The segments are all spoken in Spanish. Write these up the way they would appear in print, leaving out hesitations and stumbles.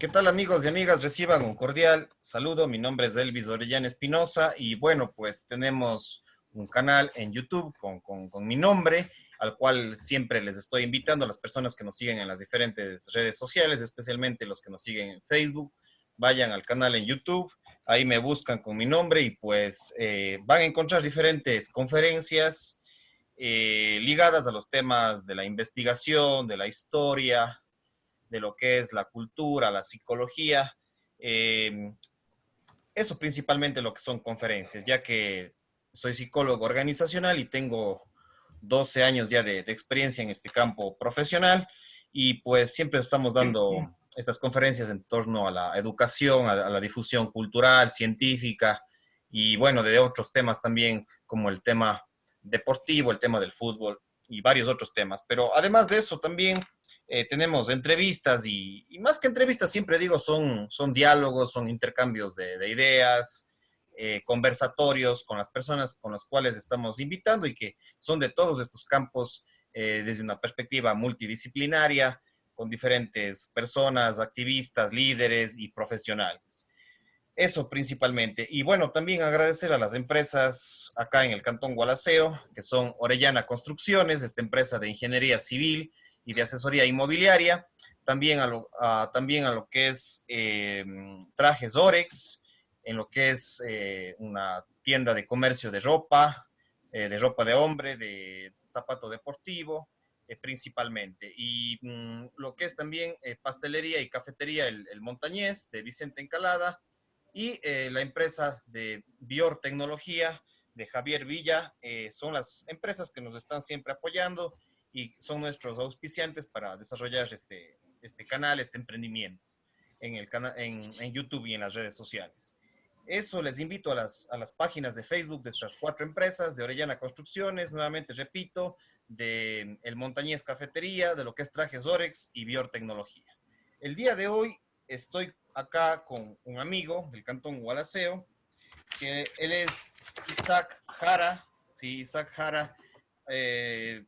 ¿Qué tal amigos y amigas? Reciban un cordial saludo. Mi nombre es Elvis Orellana Espinosa y bueno, pues tenemos un canal en YouTube con mi nombre, al cual siempre les estoy invitando a las personas que nos siguen en las diferentes redes sociales, especialmente los que nos siguen en Facebook. Vayan al canal en YouTube, ahí me buscan con mi nombre y pues van a encontrar diferentes conferencias ligadas a los temas de la investigación, de la historia, de lo que es la cultura, la psicología. Eh, Eso principalmente lo que son conferencias, ya que soy psicólogo organizacional y tengo 12 años ya de experiencia en este campo profesional y pues siempre estamos dando estas conferencias en torno a la educación, a la difusión cultural, científica y bueno, de otros temas también como el tema deportivo, el tema del fútbol y varios otros temas. Pero además de eso también tenemos entrevistas y más que entrevistas, siempre digo, son diálogos, son intercambios de ideas, conversatorios con las personas con las cuales estamos invitando y que son de todos estos campos desde una perspectiva multidisciplinaria, con diferentes personas, activistas, líderes y profesionales. Eso principalmente. Y bueno, también agradecer a las empresas acá en el Cantón Gualaceo, que son Orellana Construcciones, esta empresa de ingeniería civil y de asesoría inmobiliaria, también a lo que es Trajes Orex, en lo que es una tienda de comercio de ropa de hombre, de zapato deportivo, principalmente. Y lo que es también pastelería y cafetería el Montañés, de Vicente Encalada, y la empresa de Biotecnología de Javier Villa, son las empresas que nos están siempre apoyando y son nuestros auspiciantes para desarrollar este canal, este emprendimiento en YouTube y en las redes sociales. Eso les invito a las páginas de Facebook de estas cuatro empresas, de Orellana Construcciones, nuevamente repito, de El Montañés Cafetería, de lo que es Trajes Orex y Biotecnología. El día de hoy estoy acá con un amigo del Cantón Gualaceo, que él es Isaac Jara. Sí, Isaac Jara.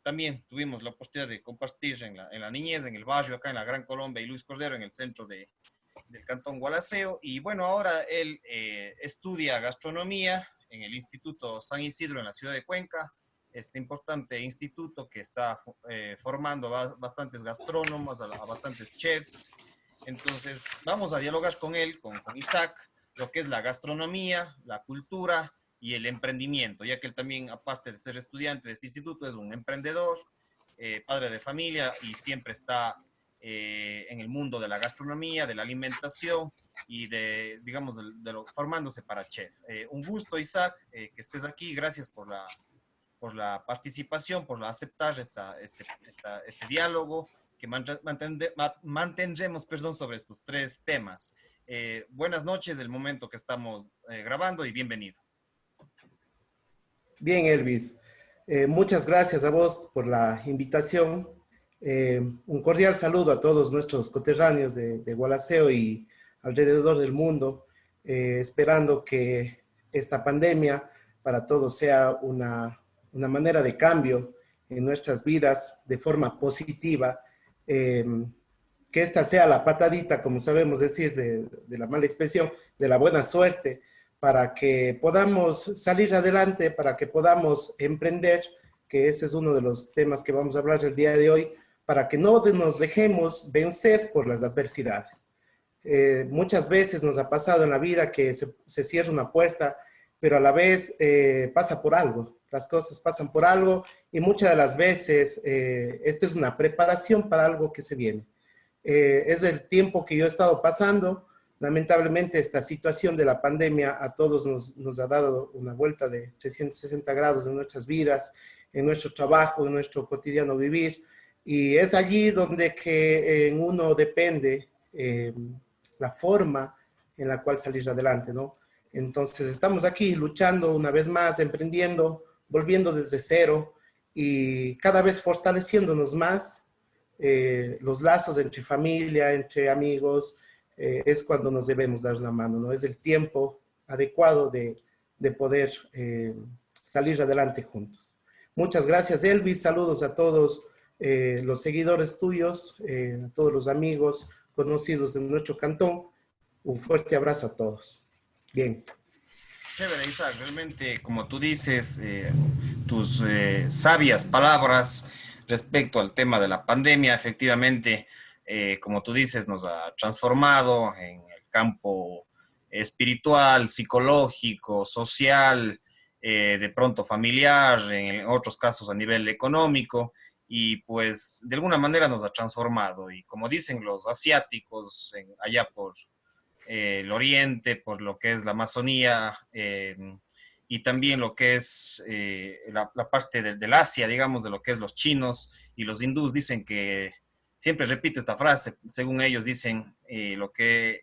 También tuvimos la oportunidad de compartir en la niñez, en el barrio, acá en la Gran Colombia y Luis Cordero, en el centro del Cantón Gualaceo. Y bueno, ahora él estudia gastronomía en el Instituto San Isidro en la ciudad de Cuenca, este importante instituto que está formando bastantes gastrónomos, a bastantes chefs. Entonces, vamos a dialogar con él, con Isaac, lo que es la gastronomía, la cultura y el emprendimiento, ya que él también, aparte de ser estudiante de este instituto, es un emprendedor, padre de familia y siempre está en el mundo de la gastronomía, de la alimentación y digamos, formándose para chef. Un gusto, Isaac, que estés aquí. Gracias por la participación, por aceptar este diálogo que mantendremos, perdón, sobre estos tres temas. Buenas noches, el momento que estamos grabando y bienvenido. Bien, Elvis. Muchas gracias a vos por la invitación. Un cordial saludo a todos nuestros coterráneos de Gualaceo y alrededor del mundo, esperando que esta pandemia para todos sea una manera de cambio en nuestras vidas de forma positiva, que esta sea la patadita, como sabemos decir, de la mala expresión, de la buena suerte, para que podamos salir adelante, para que podamos emprender, que ese es uno de los temas que vamos a hablar el día de hoy, para que no nos dejemos vencer por las adversidades. Muchas veces nos ha pasado en la vida que se cierra una puerta, pero a la vez pasa por algo. Las cosas pasan por algo y muchas de las veces esto es una preparación para algo que se viene. Es el tiempo que yo he estado pasando. Lamentablemente esta situación de la pandemia a todos nos ha dado una vuelta de 360 grados en nuestras vidas, en nuestro trabajo, en nuestro cotidiano vivir. Y es allí donde que en uno depende la forma en la cual salir adelante, ¿no? Entonces estamos aquí luchando una vez más, emprendiendo, volviendo desde cero y cada vez fortaleciéndonos más. Los lazos entre familia, entre amigos, es cuando nos debemos dar una mano, ¿no? Es el tiempo adecuado de poder salir adelante juntos. Muchas gracias, Elvis. Saludos a todos los seguidores tuyos, a todos los amigos, conocidos de nuestro cantón. Un fuerte abrazo a todos. Bien. Chévere, Isaac, realmente, como tú dices, tus sabias palabras respecto al tema de la pandemia, efectivamente, como tú dices, nos ha transformado en el campo espiritual, psicológico, social, de pronto familiar, en otros casos a nivel económico, y pues de alguna manera nos ha transformado. Y como dicen los asiáticos, allá por el oriente, por lo que es la Amazonía, y también lo que es la parte del Asia, digamos, de lo que es los chinos y los hindús, dicen que, siempre repito esta frase, según ellos dicen lo que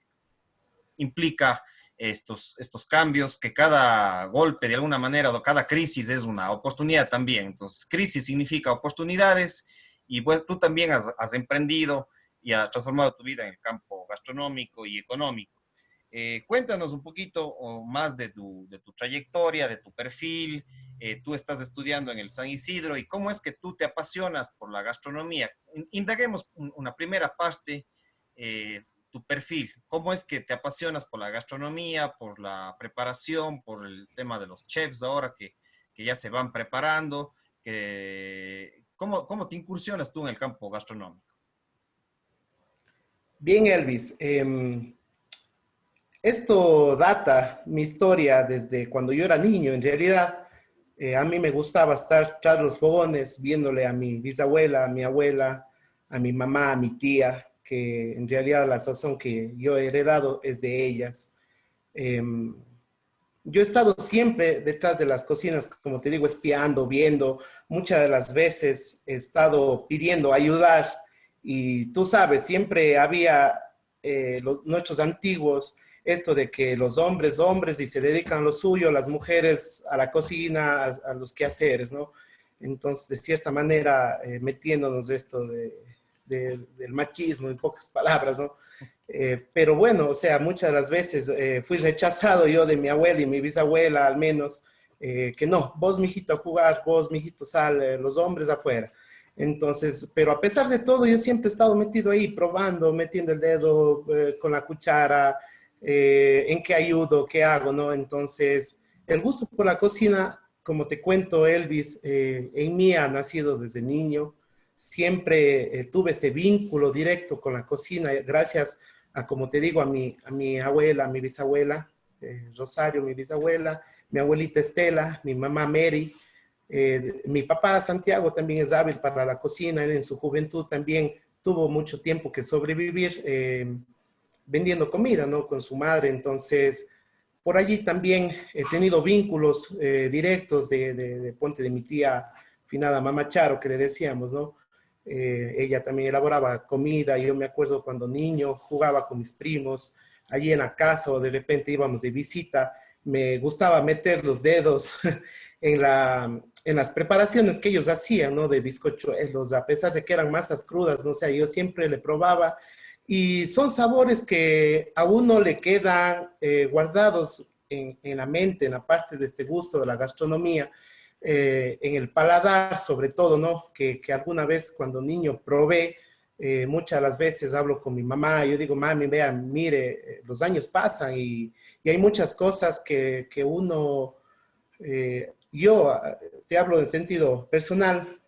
implica estos cambios, que cada golpe de alguna manera o cada crisis es una oportunidad también. Entonces, crisis significa oportunidades y pues tú también has emprendido y has transformado tu vida en el campo gastronómico y económico. Cuéntanos un poquito más de tu trayectoria, de tu perfil. Tú estás estudiando en el San Isidro y cómo es que tú te apasionas por la gastronomía. Indaguemos una primera parte, tu perfil. ¿Cómo es que te apasionas por la gastronomía, por la preparación, por el tema de los chefs ahora que ya se van preparando? ¿Cómo te incursionas tú en el campo gastronómico? Bien, Elvis. Esto data mi historia desde cuando yo era niño. En realidad, a mí me gustaba estar tras los fogones viéndole a mi bisabuela, a mi abuela, a mi mamá, a mi tía, que en realidad la sazón que yo he heredado es de ellas. Em, yo he estado siempre detrás de las cocinas, como te digo, espiando, viendo. Muchas de las veces he estado pidiendo ayudar y tú sabes, siempre había nuestros antiguos, esto de que los hombres, hombres y se dedican a lo suyo, las mujeres a la cocina, a los quehaceres, ¿no? Entonces, de cierta manera, metiéndonos esto del machismo, en pocas palabras, ¿no? Pero bueno, o sea, muchas de las veces fui rechazado yo de mi abuela y mi bisabuela, al menos, que no, vos, mijito, a jugar, vos, mijito, sal, los hombres afuera. Entonces, pero a pesar de todo, yo siempre he estado metido ahí, probando, metiendo el dedo con la cuchara, en qué ayudo, qué hago, ¿no? Entonces, el gusto por la cocina, como te cuento, Elvis, en mí ha nacido desde niño. Siempre tuve este vínculo directo con la cocina, gracias a, como te digo, a mi abuela, a mi bisabuela, Rosario, mi bisabuela, mi abuelita Estela, mi mamá Mary, mi papá Santiago también es hábil para la cocina. Él en su juventud también tuvo mucho tiempo que sobrevivir vendiendo comida, ¿no? Con su madre. Entonces, por allí también he tenido vínculos directos de ponte de mi tía finada Mama Charo, que le decíamos, ¿no? Ella también elaboraba comida. Yo me acuerdo cuando niño jugaba con mis primos allí en la casa o de repente íbamos de visita. Me gustaba meter los dedos en las preparaciones que ellos hacían, ¿no? De bizcochuelos, a pesar de que eran masas crudas, ¿no? O sea, yo siempre le probaba y son sabores que a uno le quedan guardados en la mente, en la parte de este gusto de la gastronomía, en el paladar sobre todo, ¿no? Que alguna vez cuando niño probé, muchas de las veces hablo con mi mamá, yo digo, mami, vean, mire, los años pasan y hay muchas cosas que uno, yo te hablo en sentido personal,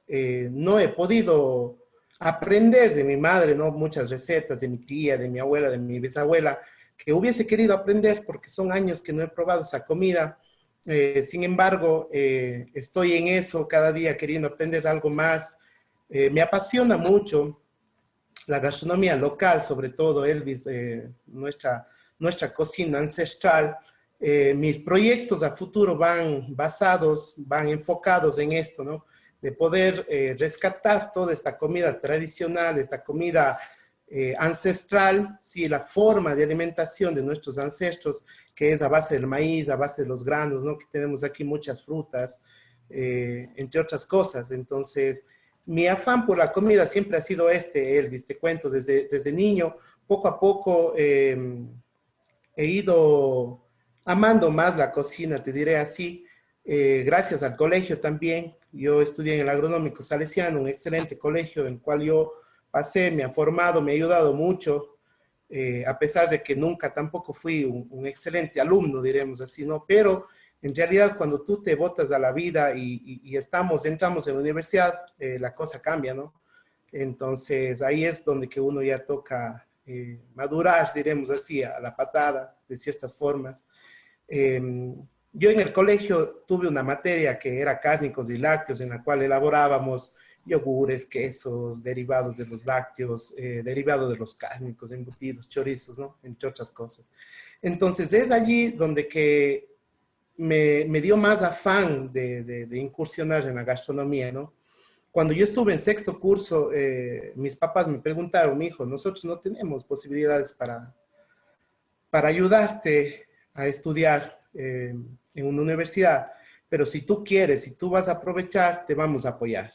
no he podido aprender de mi madre, ¿no? Muchas recetas de mi tía, de mi abuela, de mi bisabuela, que hubiese querido aprender porque son años que no he probado esa comida. Sin embargo, estoy en eso cada día queriendo aprender algo más. Me apasiona mucho la gastronomía local, sobre todo, Elvis, nuestra cocina ancestral. Mis proyectos a futuro van enfocados en esto, ¿no? De poder rescatar toda esta comida tradicional, esta comida ancestral, sí, la forma de alimentación de nuestros ancestros, que es a base del maíz, a base de los granos, ¿no? Que tenemos aquí muchas frutas, entre otras cosas. Entonces, mi afán por la comida siempre ha sido este, Elvis, te cuento, desde niño, poco a poco he ido amando más la cocina, te diré así, gracias al colegio también. Yo estudié en el Agronómico Salesiano, un excelente colegio en el cual yo pasé, me ha formado, me ha ayudado mucho. a pesar de que nunca tampoco fui un excelente alumno, diremos así, ¿no? Pero en realidad cuando tú te botas a la vida y entramos en la universidad, la cosa cambia, ¿no? Entonces ahí es donde que uno ya toca madurar, diremos así, a la patada, de ciertas formas. Yo en el colegio tuve una materia que era cárnicos y lácteos, en la cual elaborábamos yogures, quesos, derivados de los lácteos, derivados de los cárnicos, embutidos, chorizos, ¿no? Entre otras cosas. Entonces es allí donde que me dio más afán de incursionar en la gastronomía, ¿no? Cuando yo estuve en sexto curso, mis papás me preguntaron, mi hijo, nosotros no tenemos posibilidades para ayudarte a estudiar en una universidad, pero si tú quieres, si tú vas a aprovechar, te vamos a apoyar.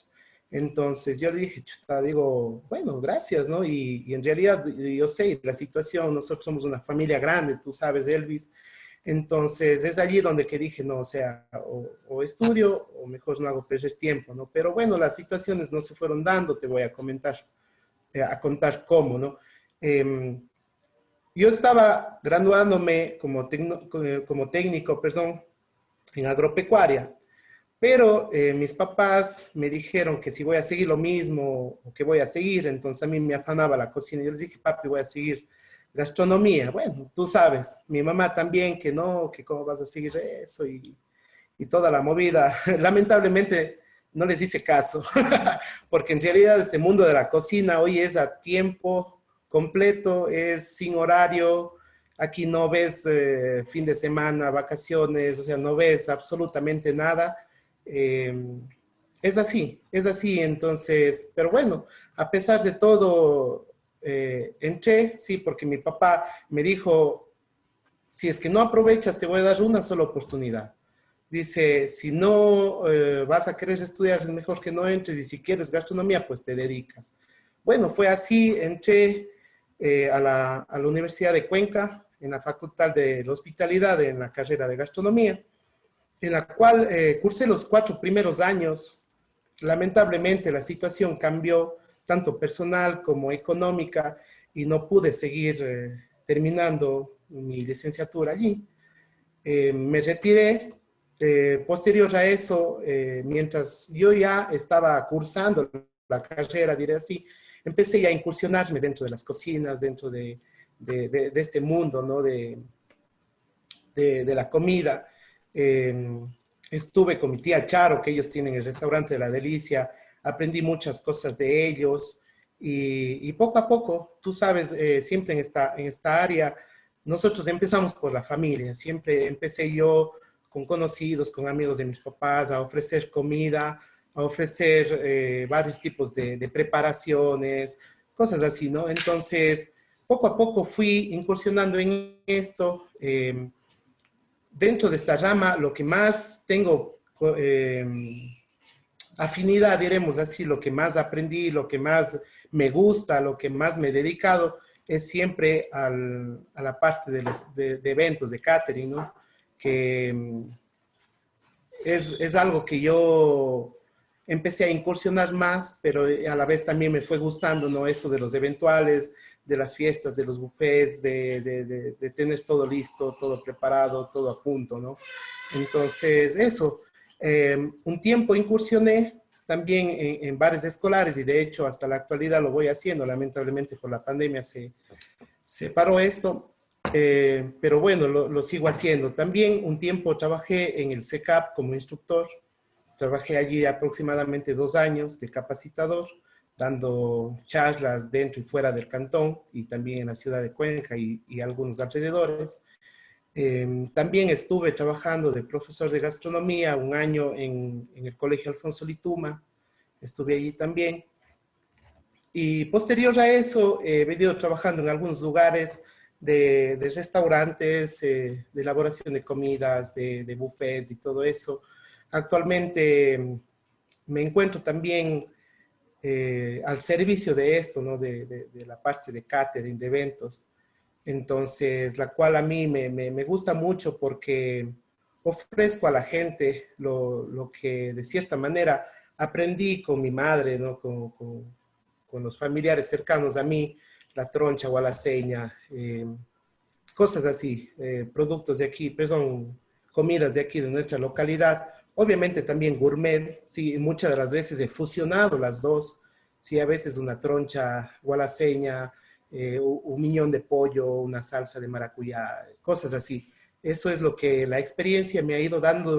Entonces yo le dije, chuta, digo, bueno, gracias, ¿no? Y en realidad yo sé la situación, nosotros somos una familia grande, tú sabes, Elvis. Entonces es allí donde que dije, no, o sea, o estudio o mejor no hago perder tiempo, ¿no? Pero bueno, las situaciones no se fueron dando, te voy a comentar, a contar cómo, ¿no? Yo estaba graduándome como técnico, perdón, en agropecuaria, pero mis papás me dijeron que si voy a seguir lo mismo o que voy a seguir, entonces a mí me afanaba la cocina. Yo les dije, papi, voy a seguir gastronomía. Bueno, tú sabes, mi mamá también, que no, que cómo vas a seguir eso y toda la movida. Lamentablemente no les hice caso, porque en realidad este mundo de la cocina hoy es a tiempo completo, es sin horario. Aquí no ves fin de semana, vacaciones, o sea, no ves absolutamente nada. Eh, es así, entonces, pero bueno, a pesar de todo, entré, sí, porque mi papá me dijo, si es que no aprovechas, te voy a dar una sola oportunidad. Dice, si no vas a querer estudiar, es mejor que no entres y si quieres gastronomía, pues te dedicas. Bueno, fue así, entré a la Universidad de Cuenca, en la Facultad de la Hospitalidad, en la carrera de gastronomía, en la cual cursé los 4 primeros años. Lamentablemente la situación cambió tanto personal como económica y no pude seguir terminando mi licenciatura allí. Me retiré. Posterior a eso, mientras yo ya estaba cursando la carrera, diré así, empecé ya a incursionarme dentro de las cocinas, dentro de este mundo, ¿no? De la comida. Estuve con mi tía Charo, que ellos tienen el restaurante de La Delicia, aprendí muchas cosas de ellos y poco a poco, tú sabes, siempre en esta área, nosotros empezamos por la familia, siempre empecé yo con conocidos, con amigos de mis papás, a ofrecer comida, a ofrecer varios tipos de preparaciones, cosas así, ¿no? Entonces, poco a poco fui incursionando en esto. Dentro de esta rama, lo que más tengo afinidad, diremos así, lo que más aprendí, lo que más me gusta, lo que más me he dedicado, es siempre a la parte de eventos, de catering, ¿no? Que es algo que yo empecé a incursionar más, pero a la vez también me fue gustando, ¿no? Esto de los eventuales, de las fiestas, de los buffets, de tener todo listo, todo preparado, todo a punto, ¿no? Entonces, eso. Un tiempo incursioné también en bares escolares y de hecho hasta la actualidad lo voy haciendo. Lamentablemente por la pandemia se paró esto, pero bueno, lo sigo haciendo. También un tiempo trabajé en el CECAP como instructor. Trabajé allí aproximadamente 2 años de capacitador, dando charlas dentro y fuera del cantón y también en la ciudad de Cuenca y algunos alrededores. También estuve trabajando de profesor de gastronomía 1 año en el Colegio Alfonso Lituma. Estuve allí también. Y posterior a eso, he venido trabajando en algunos lugares de restaurantes, de elaboración de comidas, de buffets y todo eso. Actualmente me encuentro también al servicio de esto, ¿no? De la parte de catering, de eventos. Entonces, la cual a mí me gusta mucho porque ofrezco a la gente lo que de cierta manera aprendí con mi madre, ¿no? Con los familiares cercanos a mí, la troncha gualaseña, cosas así, productos de aquí, perdón, comidas de aquí, de nuestra localidad. Obviamente también gourmet, sí, muchas de las veces he fusionado las dos, sí, a veces una troncha gualaseña, un miñón de pollo, una salsa de maracuyá, cosas así. Eso es lo que la experiencia me ha ido dando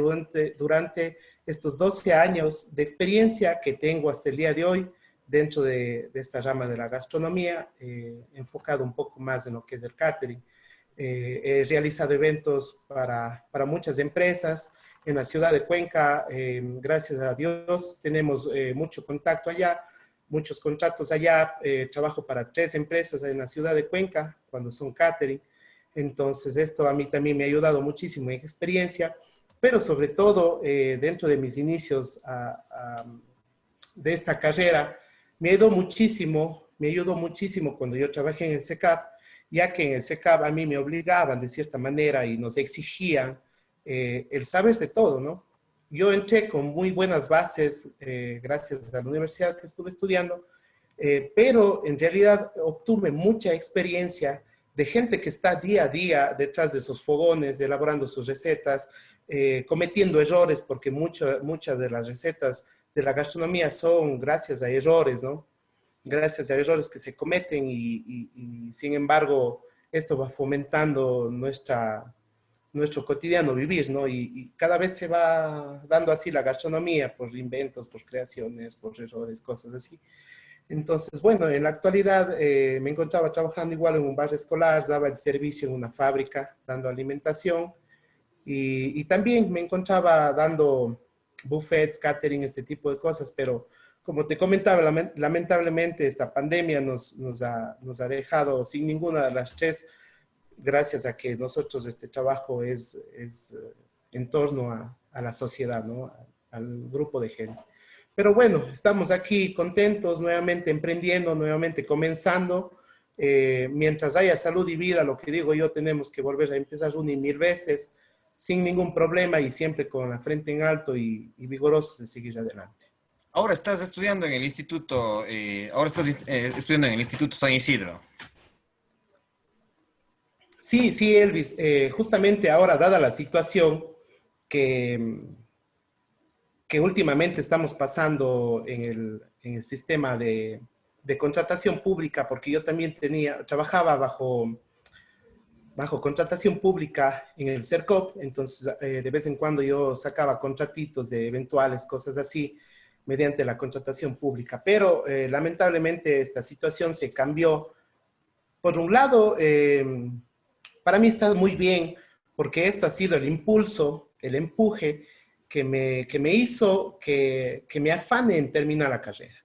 durante estos 12 años de experiencia que tengo hasta el día de hoy dentro de esta rama de la gastronomía, enfocado un poco más en lo que es el catering. He realizado eventos para muchas empresas en la ciudad de Cuenca. Gracias a Dios tenemos mucho contacto allá, muchos contratos allá. Trabajo para 3 empresas en la ciudad de Cuenca cuando son catering. Entonces esto a mí también me ha ayudado muchísimo en experiencia, pero sobre todo dentro de mis inicios de esta carrera, me ayudó muchísimo cuando yo trabajé en el SECAP, ya que en el SECAP a mí me obligaban de cierta manera y nos exigían el saber de todo, ¿no? Yo entré con muy buenas bases, gracias a la universidad que estuve estudiando, pero en realidad obtuve mucha experiencia de gente que está día a día detrás de esos fogones, elaborando sus recetas, cometiendo errores, porque muchas de las recetas de la gastronomía son gracias a errores, ¿no? Gracias a errores que se cometen y sin embargo esto va fomentando nuestro cotidiano vivir, ¿no? Y cada vez se va dando así la gastronomía por inventos, por creaciones, por errores, cosas así. Entonces, bueno, en la actualidad me encontraba trabajando igual en un bar escolar, daba el servicio en una fábrica, dando alimentación y también me encontraba dando buffets, catering, este tipo de cosas, pero como te comentaba, lamentablemente esta pandemia nos ha dejado sin ninguna de las tres, gracias a que nosotros este trabajo es en torno a la sociedad, ¿no? Al grupo de gente. Pero bueno, estamos aquí contentos, nuevamente emprendiendo, nuevamente comenzando. Mientras haya salud y vida, lo que digo yo, tenemos que volver a empezar una y mil veces, sin ningún problema y siempre con la frente en alto y vigorosos de seguir adelante. Ahora estás estudiando en el estudiando en el Instituto San Isidro. Sí, sí, Elvis, justamente ahora, dada la situación que, que últimamente estamos pasando en el sistema de contratación pública, porque yo también trabajaba bajo contratación pública en el CERCOP, entonces de vez en cuando yo sacaba contratitos de eventuales cosas así mediante la contratación pública, pero lamentablemente esta situación se cambió. Por un lado, para mí está muy bien porque esto ha sido el impulso, el empuje que me hizo que me afane en terminar la carrera.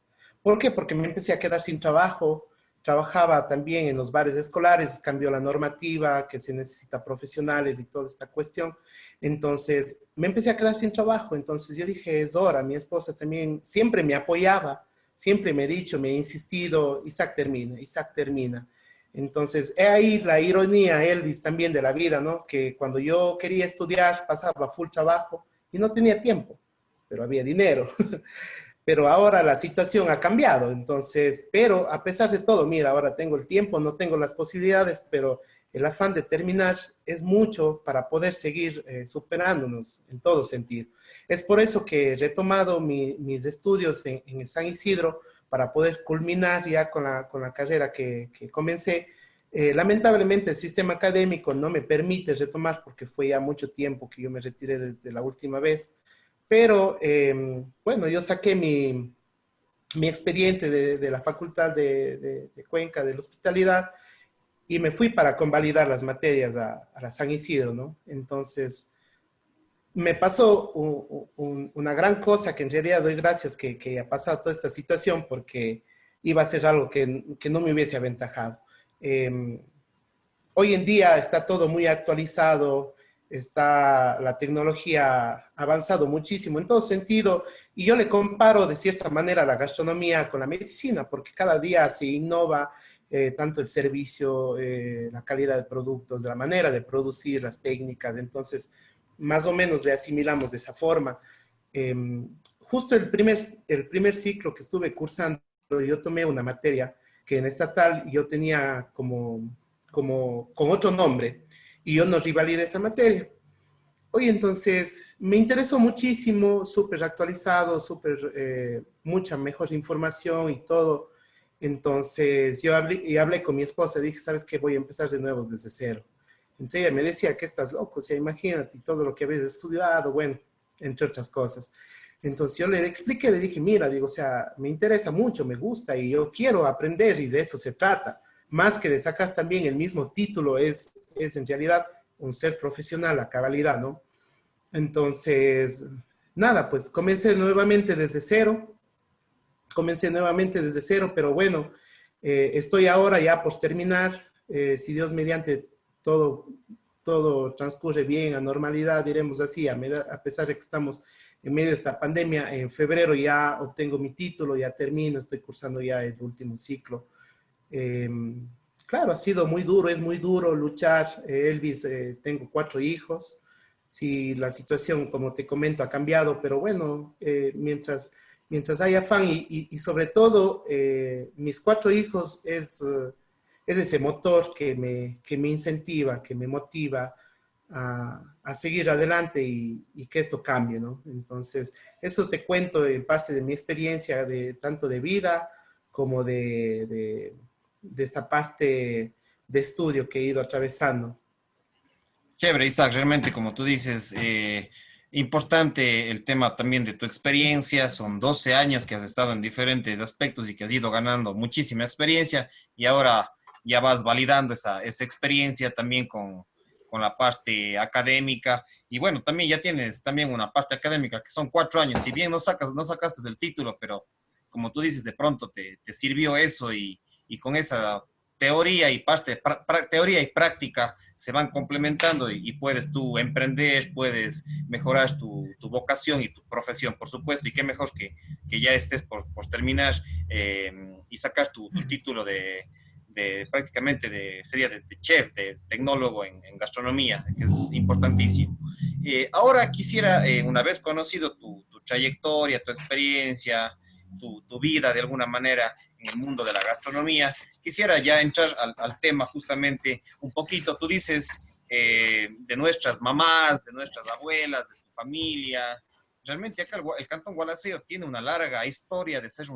¿Por qué? Porque me empecé a quedar sin trabajo, trabajaba también en los bares escolares, cambió la normativa, que se necesita profesionales y toda esta cuestión. Entonces, me empecé a quedar sin trabajo. Entonces, yo dije, es hora. Mi esposa también siempre me apoyaba, siempre me ha dicho, me ha insistido, Isaac termina, Isaac termina. Entonces, he ahí la ironía, Elvis, también de la vida, ¿no? Que cuando yo quería estudiar, pasaba full trabajo y no tenía tiempo, pero había dinero. Pero ahora la situación ha cambiado, entonces, pero a pesar de todo, mira, ahora tengo el tiempo, no tengo las posibilidades, pero el afán de terminar es mucho para poder seguir superándonos en todo sentido. Es por eso que he retomado mis estudios en el San Isidro para poder culminar ya con la carrera que comencé. Lamentablemente el sistema académico no me permite retomar porque fue ya mucho tiempo que yo me retiré desde la última vez. Pero bueno, yo saqué mi expediente de la Facultad de Cuenca de la Hospitalidad y me fui para convalidar las materias a la San Isidro, ¿no? Entonces, me pasó una gran cosa que en realidad doy gracias que ha pasado toda esta situación porque iba a ser algo que no me hubiese aventajado. Eh, Hoy en día está todo muy actualizado, está la tecnología ha avanzado muchísimo en todo sentido y yo le comparo de cierta manera la gastronomía con la medicina porque cada día se innova tanto el servicio, la calidad de productos, la manera de producir, las técnicas, entonces más o menos le asimilamos de esa forma. Eh, Justo el primer ciclo que estuve cursando, yo tomé una materia que en estatal yo tenía con otro nombre y yo no rivalidé esa materia. Oye, entonces me interesó muchísimo, súper actualizado, mucha mejor información y todo. Entonces yo hablé con mi esposa, dije, ¿sabes qué? Voy a empezar de nuevo desde cero. Entonces ella me decía que estás loco, o sea, imagínate todo lo que habías estudiado, bueno, entre otras cosas. Entonces yo le expliqué, le dije, mira, digo, o sea, me interesa mucho, me gusta y yo quiero aprender y de eso se trata. Más que de sacar también el mismo título, es en realidad un ser profesional a cabalidad, ¿no? Entonces, nada, pues comencé nuevamente desde cero, pero bueno, estoy ahora ya por terminar, si Dios mediante todo, todo transcurre bien, a normalidad, diremos así, a pesar de que estamos en medio de esta pandemia, en febrero ya obtengo mi título, ya termino, estoy cursando ya el último ciclo. Eh, claro, ha sido muy duro, es muy duro luchar. Elvis, tengo 4 hijos. Sí, la situación, como te comento, ha cambiado, pero bueno, mientras hay afán y sobre todo mis 4 hijos es ese motor que me incentiva, que me motiva a seguir adelante y que esto cambie, ¿no? Entonces, eso te cuento en parte de mi experiencia, tanto de vida como de esta parte de estudio que he ido atravesando. Chévere, Isaac, realmente como tú dices, importante el tema también de tu experiencia. Son 12 años que has estado en diferentes aspectos y que has ido ganando muchísima experiencia y ahora ya vas validando esa experiencia también con la parte académica. Y bueno, también ya tienes también una parte académica que son 4 años. Si bien no sacaste el título, pero como tú dices, de pronto te sirvió eso y con esa teoría y teoría y práctica se van complementando y puedes tú emprender, puedes mejorar tu vocación y tu profesión, por supuesto, y qué mejor que ya estés por terminar y sacas tu título de prácticamente sería de chef, de tecnólogo en gastronomía, que es importantísimo. Ahora quisiera, una vez conocido tu trayectoria, tu experiencia, tu vida de alguna manera en el mundo de la gastronomía, quisiera ya entrar al tema justamente un poquito. Tú dices de nuestras mamás, de nuestras abuelas, de tu familia. Realmente acá el Cantón Gualaceo tiene una larga historia de ser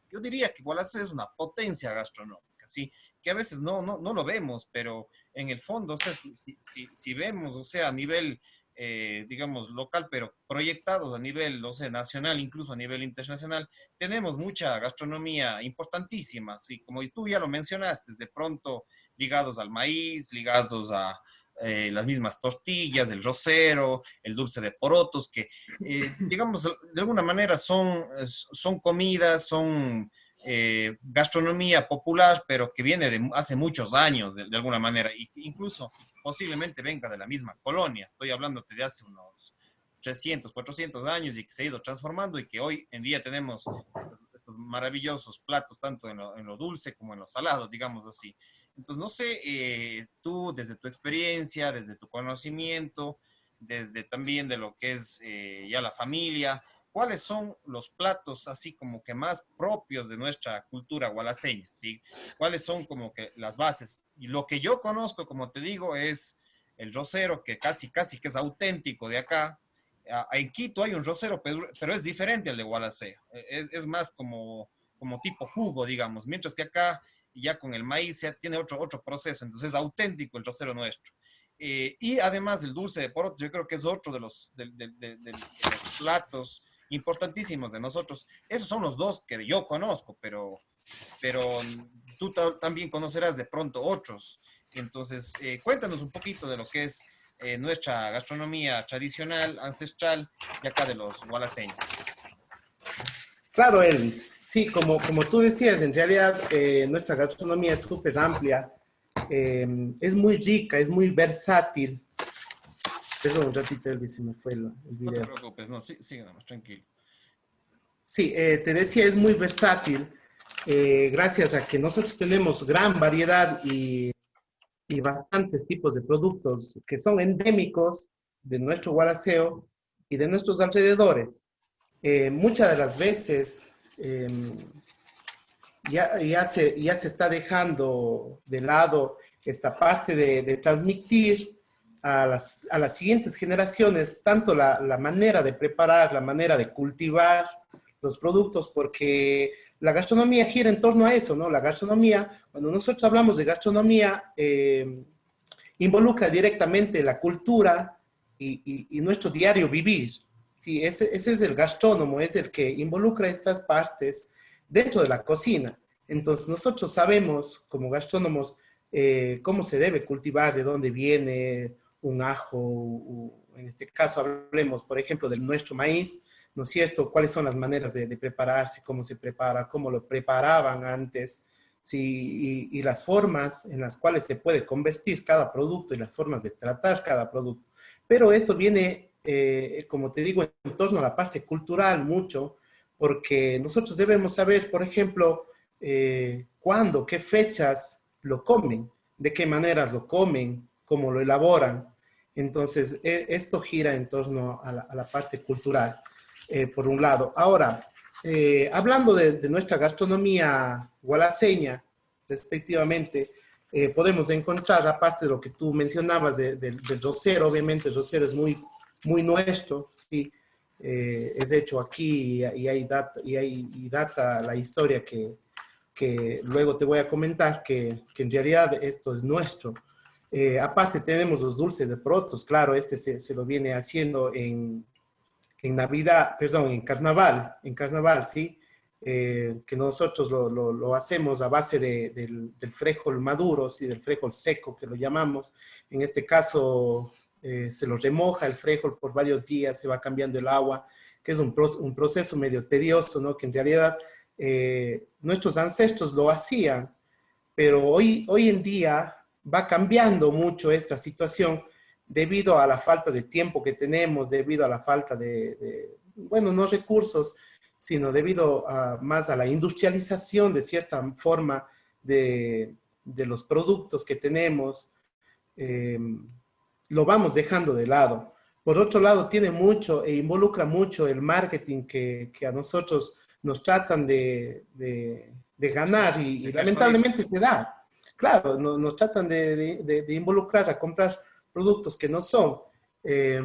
yo diría que Gualaceo es una potencia gastronómica, ¿sí? Que a veces no lo vemos, pero en el fondo, o sea, si vemos, o sea, a nivel digamos, local, pero proyectados a nivel, no sé, nacional, incluso a nivel internacional, tenemos mucha gastronomía importantísima, ¿sí? Como tú ya lo mencionaste, de pronto ligados al maíz, ligados a las mismas tortillas, el rosero, el dulce de porotos, que, digamos, de alguna manera son comidas, son gastronomía popular, pero que viene de hace muchos años, de alguna manera, y incluso posiblemente venga de la misma colonia. Estoy hablando de hace unos 300, 400 años y que se ha ido transformando y que hoy en día tenemos estos maravillosos platos, tanto en lo dulce como en lo salado, digamos así. Entonces, no sé, tú desde tu experiencia, desde tu conocimiento, desde también de lo que es ya la familia, ¿cuáles son los platos así como que más propios de nuestra cultura gualaseña? ¿Sí? ¿Cuáles son como que las bases? Y lo que yo conozco, como te digo, es el rosero, que casi que es auténtico de acá. En Quito hay un rosero, pero es diferente al de Gualaceo. Es más como tipo jugo, digamos, mientras que acá ya con el maíz ya tiene otro proceso, entonces es auténtico el rosero nuestro. Y además el dulce de poroto, yo creo que es otro de los platos importantísimos de nosotros. Esos son los dos que yo conozco, pero tú también conocerás de pronto otros. Entonces, cuéntanos un poquito de lo que es nuestra gastronomía tradicional, ancestral, y acá de los gualaseños. Claro, Elvis. Sí, como tú decías, en realidad nuestra gastronomía es súper amplia, es muy rica, es muy versátil. Perdón, un ratito, Elvis, se me fue el No te video. preocupes, no, sí, sigue nomás, tranquilo. Sí, te decía, es muy versátil, gracias a que nosotros tenemos gran variedad y bastantes tipos de productos que son endémicos de nuestro Gualaceo y de nuestros alrededores. Muchas de las veces ya se está dejando de lado esta parte de transmitir a las siguientes generaciones tanto la manera de preparar, la manera de cultivar los productos, porque la gastronomía gira en torno a eso, ¿no? La gastronomía, cuando nosotros hablamos de gastronomía, involucra directamente la cultura y nuestro diario vivir. Sí, ese es el gastrónomo, es el que involucra estas partes dentro de la cocina. Entonces, nosotros sabemos como gastrónomos cómo se debe cultivar, de dónde viene un ajo, o en este caso hablemos, por ejemplo, de nuestro maíz, ¿no es cierto? ¿Cuáles son las maneras de prepararse, cómo se prepara, cómo lo preparaban antes? Sí, y las formas en las cuales se puede convertir cada producto y las formas de tratar cada producto. Pero esto viene, como te digo, en torno a la parte cultural mucho, porque nosotros debemos saber, por ejemplo, cuándo, qué fechas lo comen, de qué maneras lo comen, cómo lo elaboran. Entonces, esto gira en torno a la parte cultural, por un lado. Ahora, hablando de nuestra gastronomía gualaseña, respectivamente, podemos encontrar, aparte de lo que tú mencionabas del rosero, obviamente el rosero es muy nuestro, ¿sí? Es hecho aquí y data la historia que luego te voy a comentar, que en realidad esto es nuestro. Aparte tenemos los dulces de porotos, claro, este se lo viene haciendo en Navidad, perdón, en carnaval, ¿sí? Que nosotros lo hacemos a base del frijol maduro, ¿sí? Del frijol seco, que lo llamamos. En este caso, se lo remoja el frijol por varios días, se va cambiando el agua, que es un proceso medio tedioso, ¿no? Que en realidad nuestros ancestros lo hacían, pero hoy en día va cambiando mucho esta situación debido a la falta de tiempo que tenemos, debido a la falta bueno, no recursos, sino debido más a la industrialización de cierta forma de los productos que tenemos, eh, lo vamos dejando de lado. Por otro lado, tiene mucho e involucra mucho el marketing que a nosotros nos tratan de ganar y lamentablemente se da. Claro, nos tratan de involucrar a comprar productos que no son. Eh,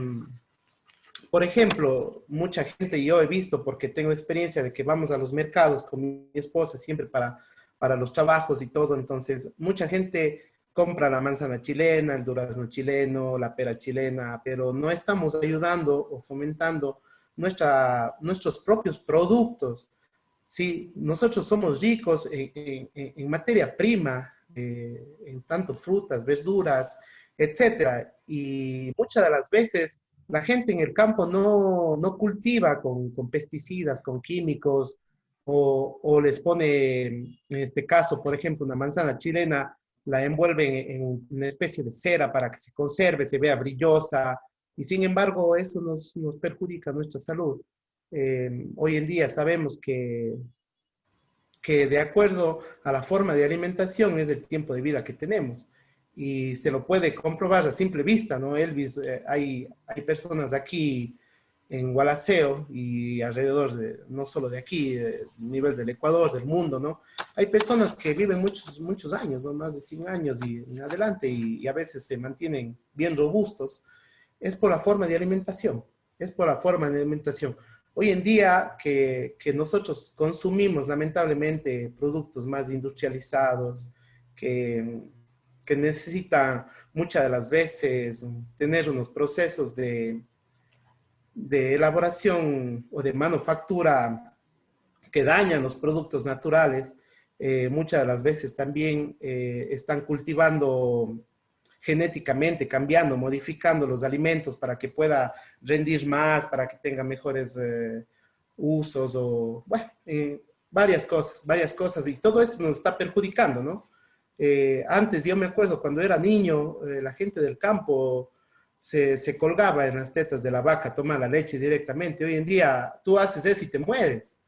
por ejemplo, mucha gente yo he visto, porque tengo experiencia de que vamos a los mercados con mi esposa siempre para los trabajos y todo, entonces mucha gente compra la manzana chilena, el durazno chileno, la pera chilena, pero no estamos ayudando o fomentando nuestros propios productos. Sí, nosotros somos ricos en materia prima, en tanto frutas, verduras, etcétera. Y muchas de las veces la gente en el campo no cultiva con pesticidas, con químicos, o les pone, en este caso, por ejemplo, una manzana chilena, la envuelven en una especie de cera para que se conserve, se vea brillosa, y sin embargo eso nos perjudica nuestra salud. Hoy en día sabemos que de acuerdo a la forma de alimentación es el tiempo de vida que tenemos. Y se lo puede comprobar a simple vista, ¿no, Elvis? Hay personas aquí en Gualaceo y alrededor no solo de aquí, a nivel del Ecuador, del mundo, ¿no? Hay personas que viven muchos años, ¿no? Más de 100 años y en adelante y a veces se mantienen bien robustos. Es por la forma de alimentación, es por la forma de alimentación. Hoy en día que nosotros consumimos lamentablemente productos más industrializados, que, que necesitan muchas de las veces tener unos procesos de elaboración o de manufactura que dañan los productos naturales, muchas de las veces también están cultivando genéticamente, cambiando, modificando los alimentos para que pueda rendir más, para que tenga mejores usos o, bueno, varias cosas. Y todo esto nos está perjudicando, ¿no? Antes, yo me acuerdo, cuando era niño, la gente del campo se colgaba en las tetas de la vaca, toma la leche directamente. Hoy en día, tú haces eso y te mueres.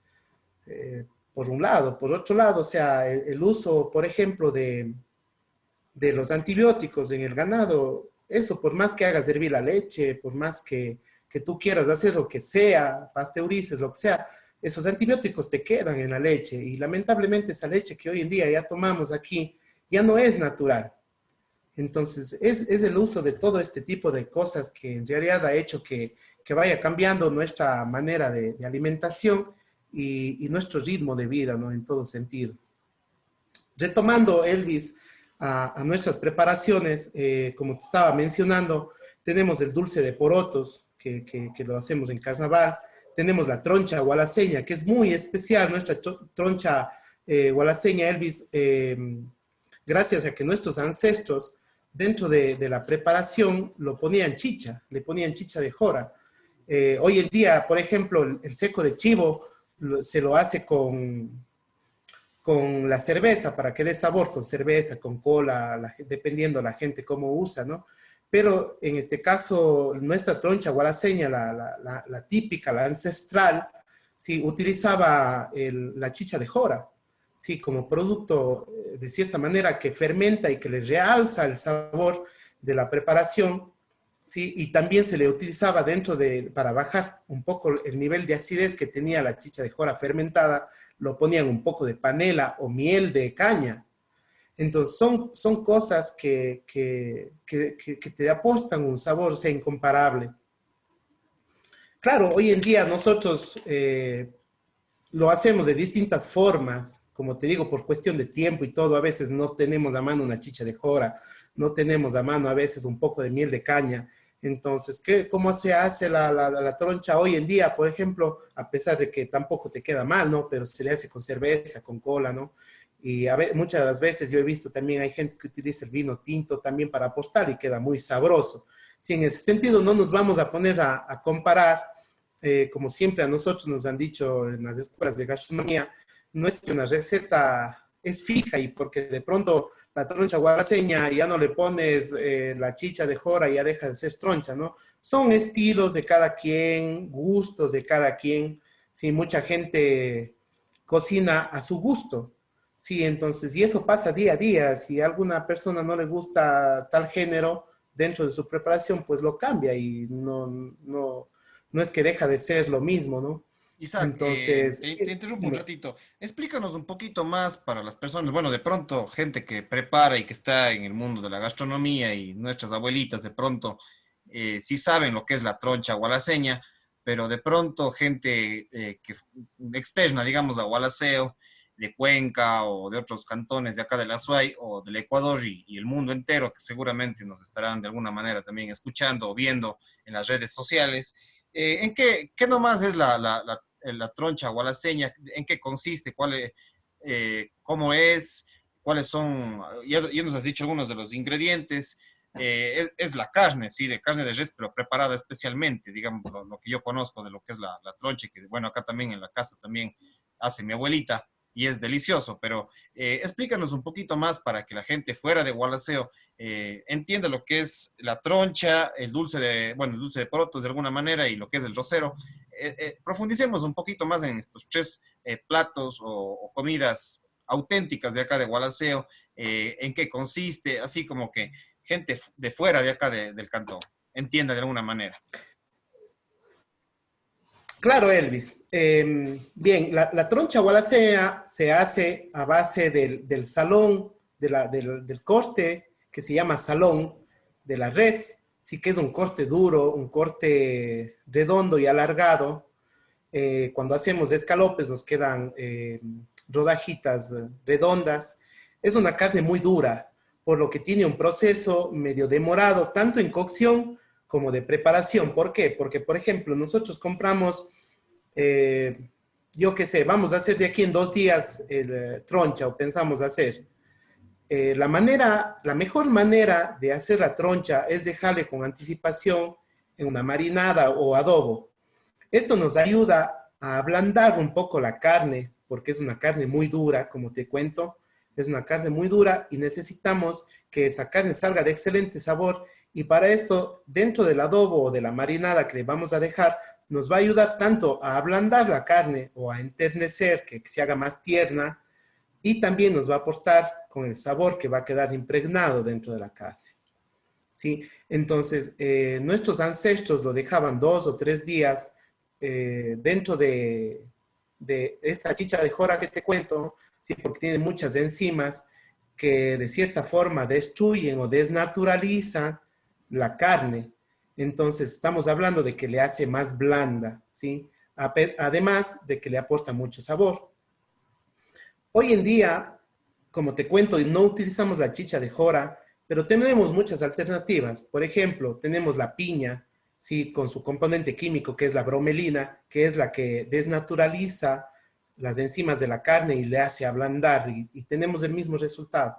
Por un lado. Por otro lado, o sea, el uso, por ejemplo, de los antibióticos en el ganado, eso, por más que hagas hervir la leche, por más que tú quieras hacer lo que sea, pasteurices, lo que sea, esos antibióticos te quedan en la leche y lamentablemente esa leche que hoy en día ya tomamos aquí ya no es natural. Entonces, es el uso de todo este tipo de cosas que en realidad ha hecho que vaya cambiando nuestra manera de alimentación y nuestro ritmo de vida, ¿no? En todo sentido. Retomando, Elvis, a nuestras preparaciones, como te estaba mencionando, tenemos el dulce de porotos, que lo hacemos en carnaval. Tenemos la troncha gualaseña, que es muy especial, nuestra troncha gualaseña, Elvis, gracias a que nuestros ancestros, dentro de la preparación, lo ponían chicha, le ponían chicha de jora. Hoy en día, por ejemplo, el seco de chivo se lo hace con la cerveza, para que dé sabor, con cerveza, con cola, dependiendo la gente cómo usa, ¿no? Pero en este caso, nuestra troncha gualaseña, la típica, la ancestral, sí, utilizaba la chicha de jora, sí, como producto, de cierta manera, que fermenta y que le realza el sabor de la preparación, sí, y también se le utilizaba para bajar un poco el nivel de acidez que tenía la chicha de jora fermentada, lo ponían un poco de panela o miel de caña. Entonces, son cosas que te aportan un sabor, o sea, incomparable. Claro, hoy en día nosotros lo hacemos de distintas formas, como te digo, por cuestión de tiempo y todo, a veces no tenemos a mano una chicha de jora, no tenemos a mano a veces un poco de miel de caña. Entonces, ¿cómo se hace la troncha hoy en día? Por ejemplo, a pesar de que tampoco te queda mal, ¿no? Pero se le hace con cerveza, con cola, ¿no? Y muchas de las veces yo he visto también hay gente que utiliza el vino tinto también para apostar y queda muy sabroso. Si en ese sentido no nos vamos a poner a comparar, como siempre a nosotros nos han dicho en las escuelas de gastronomía, no es que una receta es fija y porque de pronto la troncha guaraseña ya no le pones la chicha de jora y ya deja de ser troncha, ¿no? Son estilos de cada quien, gustos de cada quien. Sí, mucha gente cocina a su gusto. Sí, entonces, y eso pasa día a día. Si a alguna persona no le gusta tal género dentro de su preparación, pues lo cambia y no es que deja de ser lo mismo, ¿no? Isaac, Entonces, te interrumpo un dime. ratito. Explícanos un poquito más para las personas, bueno, de pronto gente que prepara y que está en el mundo de la gastronomía y nuestras abuelitas de pronto sí saben lo que es la troncha gualaseña, pero de pronto gente externa, digamos, a Gualaceo, de Cuenca o de otros cantones de acá de la Azuay o del Ecuador y el mundo entero, que seguramente nos estarán de alguna manera también escuchando o viendo en las redes sociales. ¿En qué nomás es la troncha o la seña? ¿En qué consiste? ¿Cómo es? ¿Cuáles son? Ya nos has dicho algunos de los ingredientes. Es la carne, sí, de carne de res, pero preparada especialmente, digamos, lo que yo conozco de lo que es la troncha, que bueno, acá también en la casa también hace mi abuelita y es delicioso, pero explícanos un poquito más para que la gente fuera de Gualaceo entienda lo que es la troncha, el dulce de porotos de alguna manera y lo que es el rosero. Profundicemos un poquito más en estos tres platos o comidas auténticas de acá de Gualaceo, en qué consiste, así como que gente de fuera de acá del cantón entienda de alguna manera. Claro, Elvis. Bien, la troncha gualacea se hace a base del salón, del corte que se llama salón de la res, sí que es un corte duro, un corte redondo y alargado. Cuando hacemos escalopes nos quedan rodajitas redondas. Es una carne muy dura, por lo que tiene un proceso medio demorado, tanto en cocción como de preparación. ¿Por qué? Porque, por ejemplo, nosotros compramos yo qué sé, vamos a hacer de aquí en 2 días el troncha o pensamos hacer. La mejor manera de hacer la troncha es dejarle con anticipación en una marinada o adobo. Esto nos ayuda a ablandar un poco la carne, porque es una carne muy dura, como te cuento, es una carne muy dura y necesitamos que esa carne salga de excelente sabor. Y para esto, dentro del adobo o de la marinada que le vamos a dejar, nos va a ayudar tanto a ablandar la carne o a enternecer, que se haga más tierna, y también nos va a aportar con el sabor que va a quedar impregnado dentro de la carne. ¿Sí? Entonces, nuestros ancestros lo dejaban 2 o 3 días dentro de esta chicha de jora que te cuento, sí, porque tiene muchas enzimas que de cierta forma destruyen o desnaturalizan la carne. Entonces, estamos hablando de que le hace más blanda, ¿sí? Además de que le aporta mucho sabor. Hoy en día, como te cuento, no utilizamos la chicha de jora, pero tenemos muchas alternativas. Por ejemplo, tenemos la piña, ¿sí? Con su componente químico, que es la bromelina, que es la que desnaturaliza las enzimas de la carne y le hace ablandar, y tenemos el mismo resultado.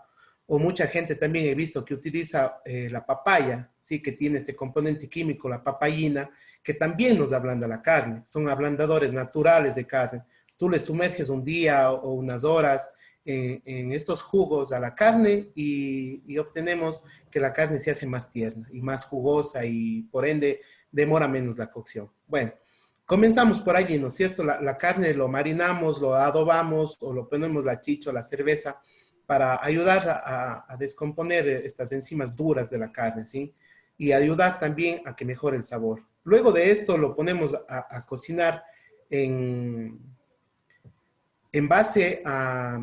O mucha gente también he visto que utiliza la papaya, ¿sí? Que tiene este componente químico, la papayina, que también nos ablanda la carne. Son ablandadores naturales de carne. Tú le sumerges un día o unas horas en estos jugos a la carne y obtenemos que la carne se hace más tierna y más jugosa y por ende demora menos la cocción. Bueno, comenzamos por allí, ¿no es cierto? La carne lo marinamos, lo adobamos o lo ponemos la chicha o la cerveza para ayudar a descomponer estas enzimas duras de la carne, ¿sí? Y ayudar también a que mejore el sabor. Luego de esto lo ponemos a cocinar en, en base a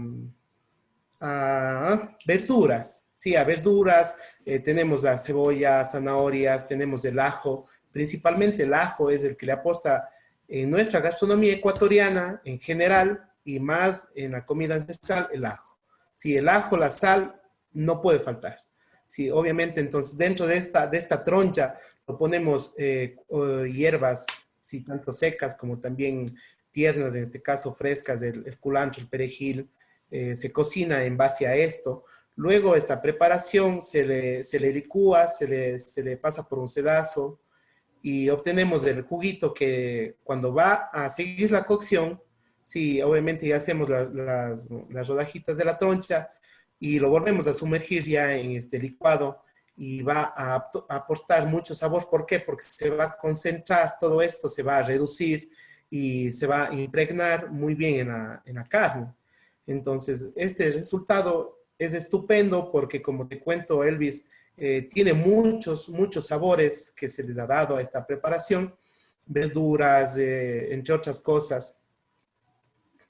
verduras, sí, a verduras, tenemos la cebolla, zanahorias, tenemos el ajo, principalmente el ajo es el que le aporta en nuestra gastronomía ecuatoriana en general y más en la comida ancestral, el ajo. Sí, el ajo, la sal, no puede faltar. Sí, obviamente, entonces dentro de esta troncha lo ponemos hierbas, sí, tanto secas como también tiernas, en este caso frescas, el culantro, el perejil, se cocina en base a esto. Luego esta preparación se le licúa, se le pasa por un sedazo y obtenemos el juguito que cuando va a seguir la cocción, sí, obviamente ya hacemos las rodajitas de la troncha y lo volvemos a sumergir ya en este licuado y va a aportar mucho sabor. ¿Por qué? Porque se va a concentrar todo esto, se va a reducir y se va a impregnar muy bien en la carne. Entonces, este resultado es estupendo porque, como te cuento, Elvis, tiene muchos sabores que se les ha dado a esta preparación, verduras, entre otras cosas,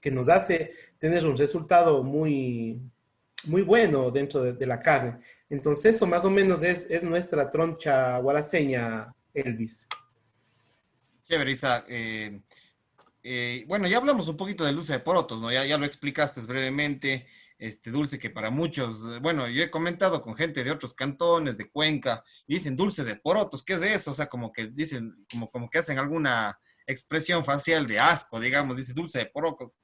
que nos hace tener un resultado muy bueno dentro de la carne. Entonces, eso más o menos es nuestra troncha gualaseña, Elvis. Chévere, Isa. Bueno, ya hablamos un poquito del dulce de porotos, ¿no? Ya lo explicaste brevemente, este dulce que para muchos, bueno, yo he comentado con gente de otros cantones, de Cuenca, y dicen dulce de porotos, ¿qué es eso? O sea, como que dicen, como que hacen alguna expresión facial de asco, digamos, dice dulce de porotos,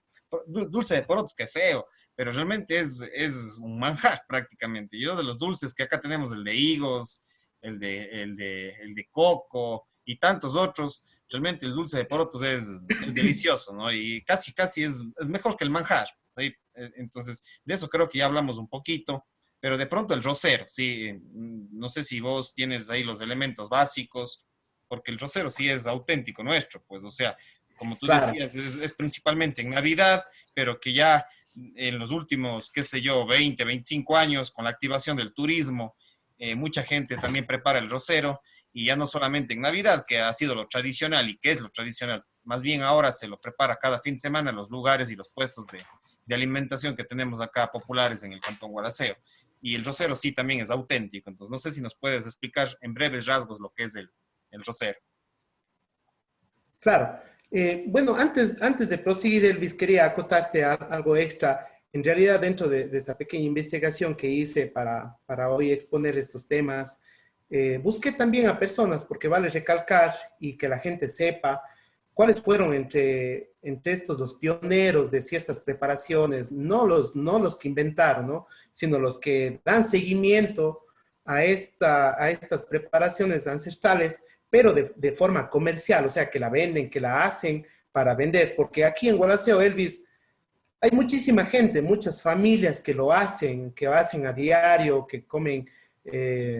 dulce de porotos, qué feo, pero realmente es un manjar prácticamente. Yo de los dulces que acá tenemos, el de higos, el de coco y tantos otros. Realmente el dulce de porotos es delicioso, ¿no? Y casi es mejor que el manjar, ¿sí? Entonces, de eso creo que ya hablamos un poquito, pero de pronto el rosero, ¿sí? No sé si vos tienes ahí los elementos básicos, porque el rosero sí es auténtico nuestro, pues, o sea, como tú Claro, decías, es principalmente en Navidad, pero que ya en los últimos, qué sé yo, 20, 25 años, con la activación del turismo, mucha gente también prepara el rosero y ya no solamente en Navidad, que ha sido lo tradicional y que es lo tradicional, más bien ahora se lo prepara cada fin de semana en los lugares y los puestos de alimentación que tenemos acá populares en el Cantón Gualaceo. Y el rosero sí también es auténtico, entonces no sé si nos puedes explicar en breves rasgos lo que es el rosero. claro. Bueno, antes de proseguir, Elvis, quería acotarte algo extra. En realidad, dentro de esta pequeña investigación que hice para hoy exponer estos temas, busqué también a personas, porque vale recalcar y que la gente sepa cuáles fueron entre estos los pioneros de ciertas preparaciones, no los que inventaron, ¿no? Sino los que dan seguimiento a estas preparaciones ancestrales, pero de forma comercial, o sea, que la venden, que la hacen para vender, porque aquí en Gualaceo, Elvis, hay muchísima gente, muchas familias que lo hacen a diario, que comen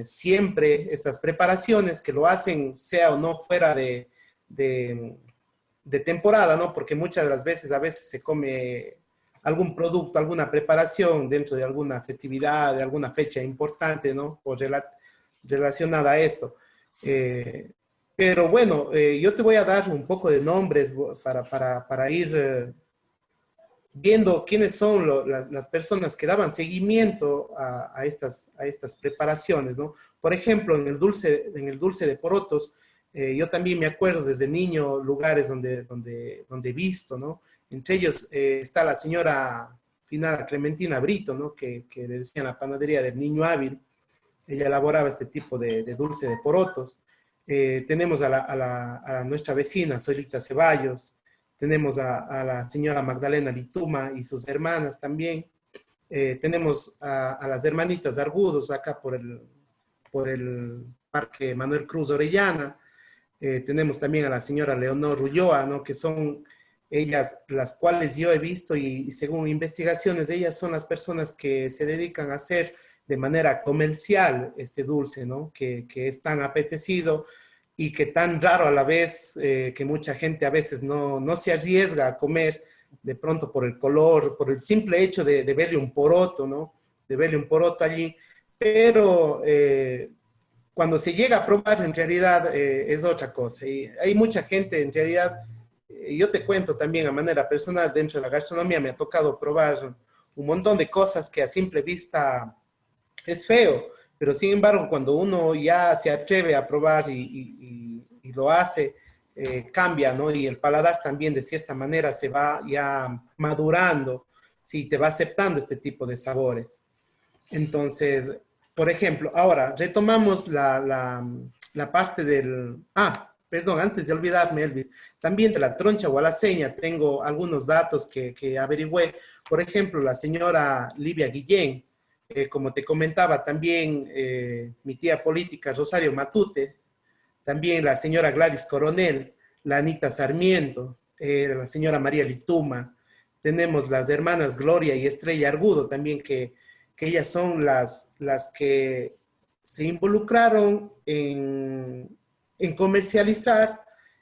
siempre estas preparaciones, que lo hacen sea o no fuera de, de temporada, ¿no? Porque muchas de las veces, a veces se come algún producto, alguna preparación dentro de alguna festividad, de alguna fecha importante, ¿no? O relacionada a esto. Eh, pero bueno, yo te voy a dar un poco de nombres para ir viendo quiénes son las personas que daban seguimiento a estas preparaciones, ¿no? Por ejemplo, en el dulce de porotos, yo también me acuerdo desde niño lugares donde he visto, ¿no? Entre ellos está la señora finada Clementina Brito, ¿no? Que le decían la panadería del Niño Hábil. Ella elaboraba este tipo de dulce de porotos. Tenemos a nuestra vecina, Solita Ceballos. Tenemos a la señora Magdalena Lituma y sus hermanas también. Tenemos a las hermanitas Argudos acá por el Parque Manuel Cruz Orellana. Tenemos también a la señora Leonor Ulloa, ¿no? Que son ellas las cuales yo he visto y según investigaciones, ellas son las personas que se dedican a hacer de manera comercial este dulce, ¿no? Que es tan apetecido y que tan raro a la vez que mucha gente a veces no se arriesga a comer de pronto por el color, por el simple hecho de verle un poroto, ¿no? De verle un poroto allí, pero cuando se llega a probar en realidad es otra cosa. Y hay mucha gente en realidad, yo te cuento también a manera personal, dentro de la gastronomía me ha tocado probar un montón de cosas que a simple vista es feo, pero sin embargo, cuando uno ya se atreve a probar y lo hace, cambia, ¿no? Y el paladar también de cierta manera se va ya madurando, sí, te va aceptando este tipo de sabores. Entonces, por ejemplo, ahora retomamos la parte del... Ah, perdón, antes de olvidarme, Elvis, también de la troncha o alaseña tengo algunos datos que averigüé. Por ejemplo, la señora Livia Guillén, como te comentaba, también mi tía política Rosario Matute, también la señora Gladys Coronel, la Anita Sarmiento, la señora María Lituma, tenemos las hermanas Gloria y Estrella Argudo también, que ellas son las que se involucraron en comercializar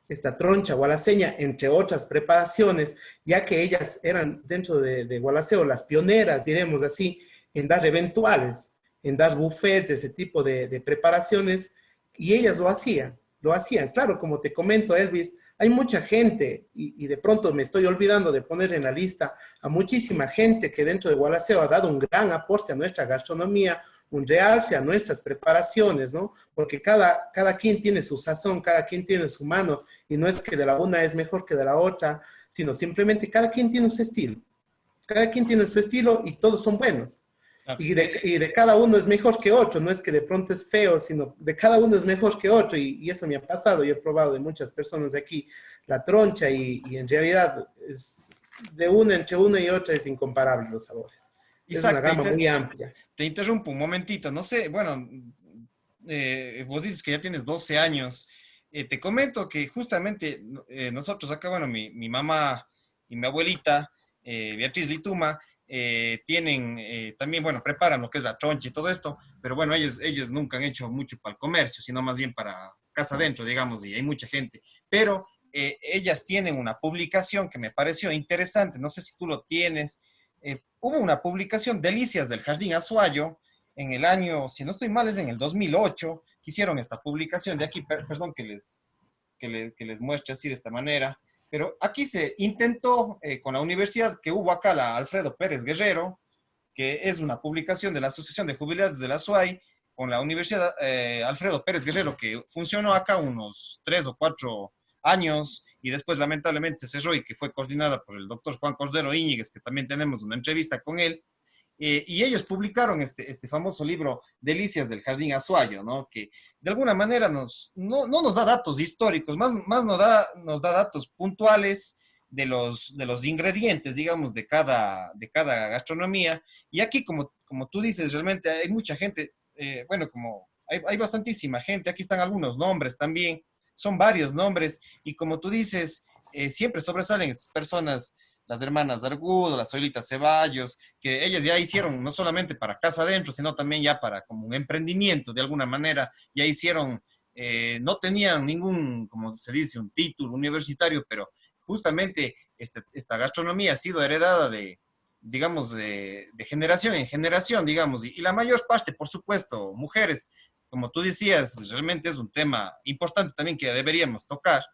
esta troncha gualaseña, entre otras preparaciones, ya que ellas eran dentro de Gualaceo las pioneras, diremos así, en dar eventuales, en dar buffets, ese tipo de preparaciones, y ellas lo hacían. Claro, como te comento, Elvis, hay mucha gente, y de pronto me estoy olvidando de poner en la lista a muchísima gente que dentro de Gualaceo ha dado un gran aporte a nuestra gastronomía, un realce a nuestras preparaciones, ¿no? Porque cada quien tiene su sazón, cada quien tiene su mano, y no es que de la una es mejor que de la otra, sino simplemente cada quien tiene su estilo. Cada quien tiene su estilo y todos son buenos. Claro. Y de cada uno es mejor que otro, no es que de pronto es feo, sino de cada uno es mejor que otro, y eso me ha pasado. Yo he probado de muchas personas de aquí la troncha, y en realidad es de una entre una y otra es incomparable los sabores. Es una Isaac, gama muy amplia. te interrumpo un momentito. No sé, bueno, vos dices que ya tienes 12 años. Te comento que justamente nosotros acá, bueno, mi mamá y mi abuelita, Beatriz Lituma, tienen también, bueno, preparan lo que es la troncha y todo esto, pero bueno, ellos nunca han hecho mucho para el comercio, sino más bien para casa adentro, digamos, y hay mucha gente. Pero ellas tienen una publicación que me pareció interesante, no sé si tú lo tienes. Hubo una publicación, Delicias del Jardín Azuayo, en el año, si no estoy mal, es en el 2008, que hicieron esta publicación de aquí, perdón que les muestre así de esta manera, pero aquí se intentó con la universidad que hubo acá, la Alfredo Pérez Guerrero, que es una publicación de la Asociación de Jubilados de la SUAY, con la Universidad Alfredo Pérez Guerrero, que funcionó acá unos 3 o 4 años y después lamentablemente se cerró y que fue coordinada por el doctor Juan Cordero Íñiguez, que también tenemos una entrevista con él. Y ellos publicaron este famoso libro Delicias del Jardín Azuayo, ¿no? Que de alguna manera no nos da datos históricos, más nos da datos puntuales de los ingredientes, digamos, de cada gastronomía. Y aquí, como tú dices, realmente hay mucha gente, bueno, como hay bastantísima gente, aquí están algunos nombres también, son varios nombres, y como tú dices, siempre sobresalen estas personas, las hermanas Argudo, las Solita Ceballos, que ellas ya hicieron no solamente para casa adentro, sino también ya para como un emprendimiento de alguna manera, ya hicieron, no tenían ningún, como se dice, un título universitario, pero justamente esta gastronomía ha sido heredada digamos, de generación en generación, digamos, y la mayor parte, por supuesto, mujeres, como tú decías, realmente es un tema importante también que deberíamos tocar,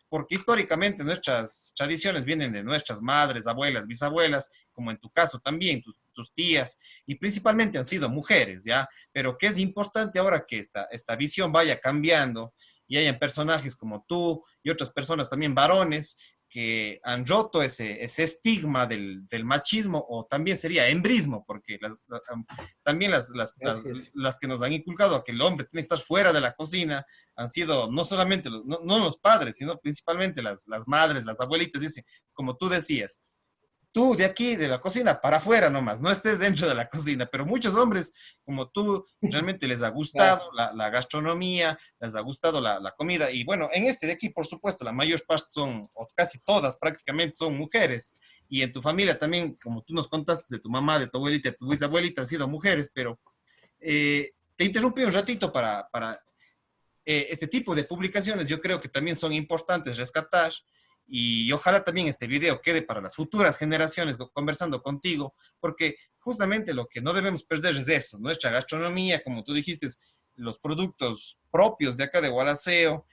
porque históricamente nuestras tradiciones vienen de nuestras madres, abuelas, bisabuelas, como en tu caso también, tus tías, y principalmente han sido mujeres, ¿ya? Pero que es importante ahora que esta visión vaya cambiando y hayan personajes como tú y otras personas también varones que han roto ese estigma del machismo o también sería hembrismo, porque también Gracias. las que nos han inculcado a que el hombre tiene que estar fuera de la cocina han sido no solamente no los padres, sino principalmente las madres, las abuelitas, dicen, como tú decías, tú de aquí, de la cocina, para afuera nomás, no estés dentro de la cocina, pero muchos hombres como tú realmente les ha Claro. gustado la gastronomía, les ha gustado la comida, y bueno, en este de aquí, por supuesto, la mayor parte son, o casi todas prácticamente son mujeres, y en tu familia también, como tú nos contaste de tu mamá, de tu abuelita, de tu bisabuelita, han sido mujeres, pero te interrumpí un ratito para este tipo de publicaciones yo creo que también son importantes rescatar y ojalá también este video quede para las futuras generaciones conversando contigo, porque justamente lo que no debemos perder es eso, nuestra gastronomía, como tú dijiste, los productos propios de acá de Gualaceo,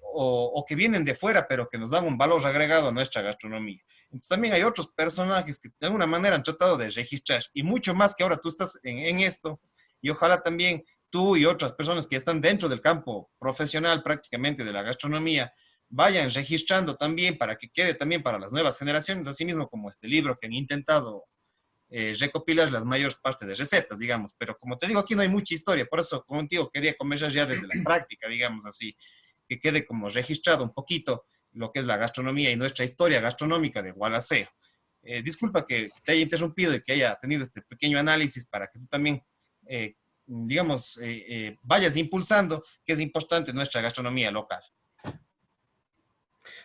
o que vienen de fuera, pero que nos dan un valor agregado a nuestra gastronomía. Entonces también hay otros personajes que de alguna manera han tratado de registrar, y mucho más que ahora tú estás en esto, y ojalá también tú y otras personas que están dentro del campo profesional prácticamente de la gastronomía vayan registrando también para que quede también para las nuevas generaciones, así mismo como este libro que han intentado recopilar las mayores partes de recetas, digamos. Pero como te digo, aquí no hay mucha historia, por eso contigo quería conversar ya desde la práctica, digamos así, que quede como registrado un poquito lo que es la gastronomía y nuestra historia gastronómica de Gualaceo. Disculpa que te haya interrumpido y que haya tenido este pequeño análisis para que tú también digamos, vayas impulsando, que es importante nuestra gastronomía local.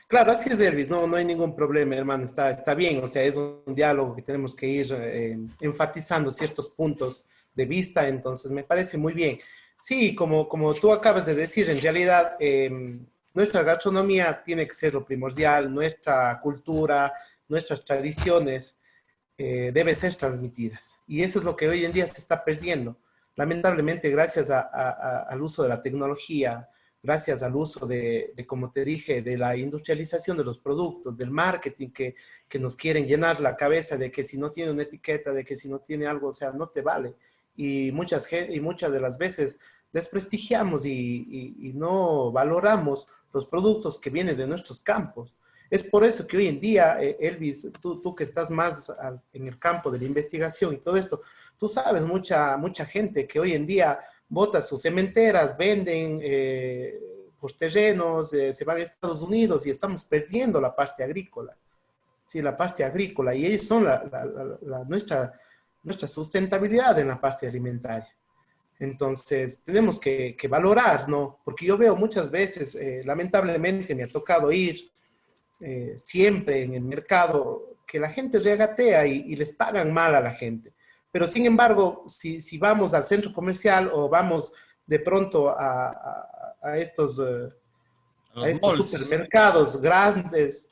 Claro, así es, Elvis, no, no hay ningún problema, hermano, está bien, o sea, es un diálogo que tenemos que ir enfatizando ciertos puntos de vista, entonces me parece muy bien. Sí, como tú acabas de decir, en realidad nuestra gastronomía tiene que ser lo primordial, nuestra cultura, nuestras tradiciones deben ser transmitidas. Y eso es lo que hoy en día se está perdiendo. Lamentablemente, gracias al uso de la tecnología, gracias al uso como te dije, de la industrialización de los productos, del marketing que nos quieren llenar la cabeza de que si no tiene una etiqueta, de que si no tiene algo, o sea, no te vale. Y muchas de las veces desprestigiamos y no valoramos los productos que vienen de nuestros campos. Es por eso que hoy en día, Elvis, tú que estás más en el campo de la investigación y todo esto, tú sabes, mucha gente que hoy en día bota sus cementeras, venden por terrenos, se van a Estados Unidos y estamos perdiendo la parte agrícola. Sí, la parte agrícola y ellos son nuestra sustentabilidad en la parte alimentaria. Entonces, tenemos que valorar, ¿no? Porque yo veo muchas veces, lamentablemente me ha tocado ir siempre en el mercado que la gente regatea y les pagan mal a la gente. Pero sin embargo, si vamos al centro comercial o vamos de pronto A a los estos malls, supermercados grandes,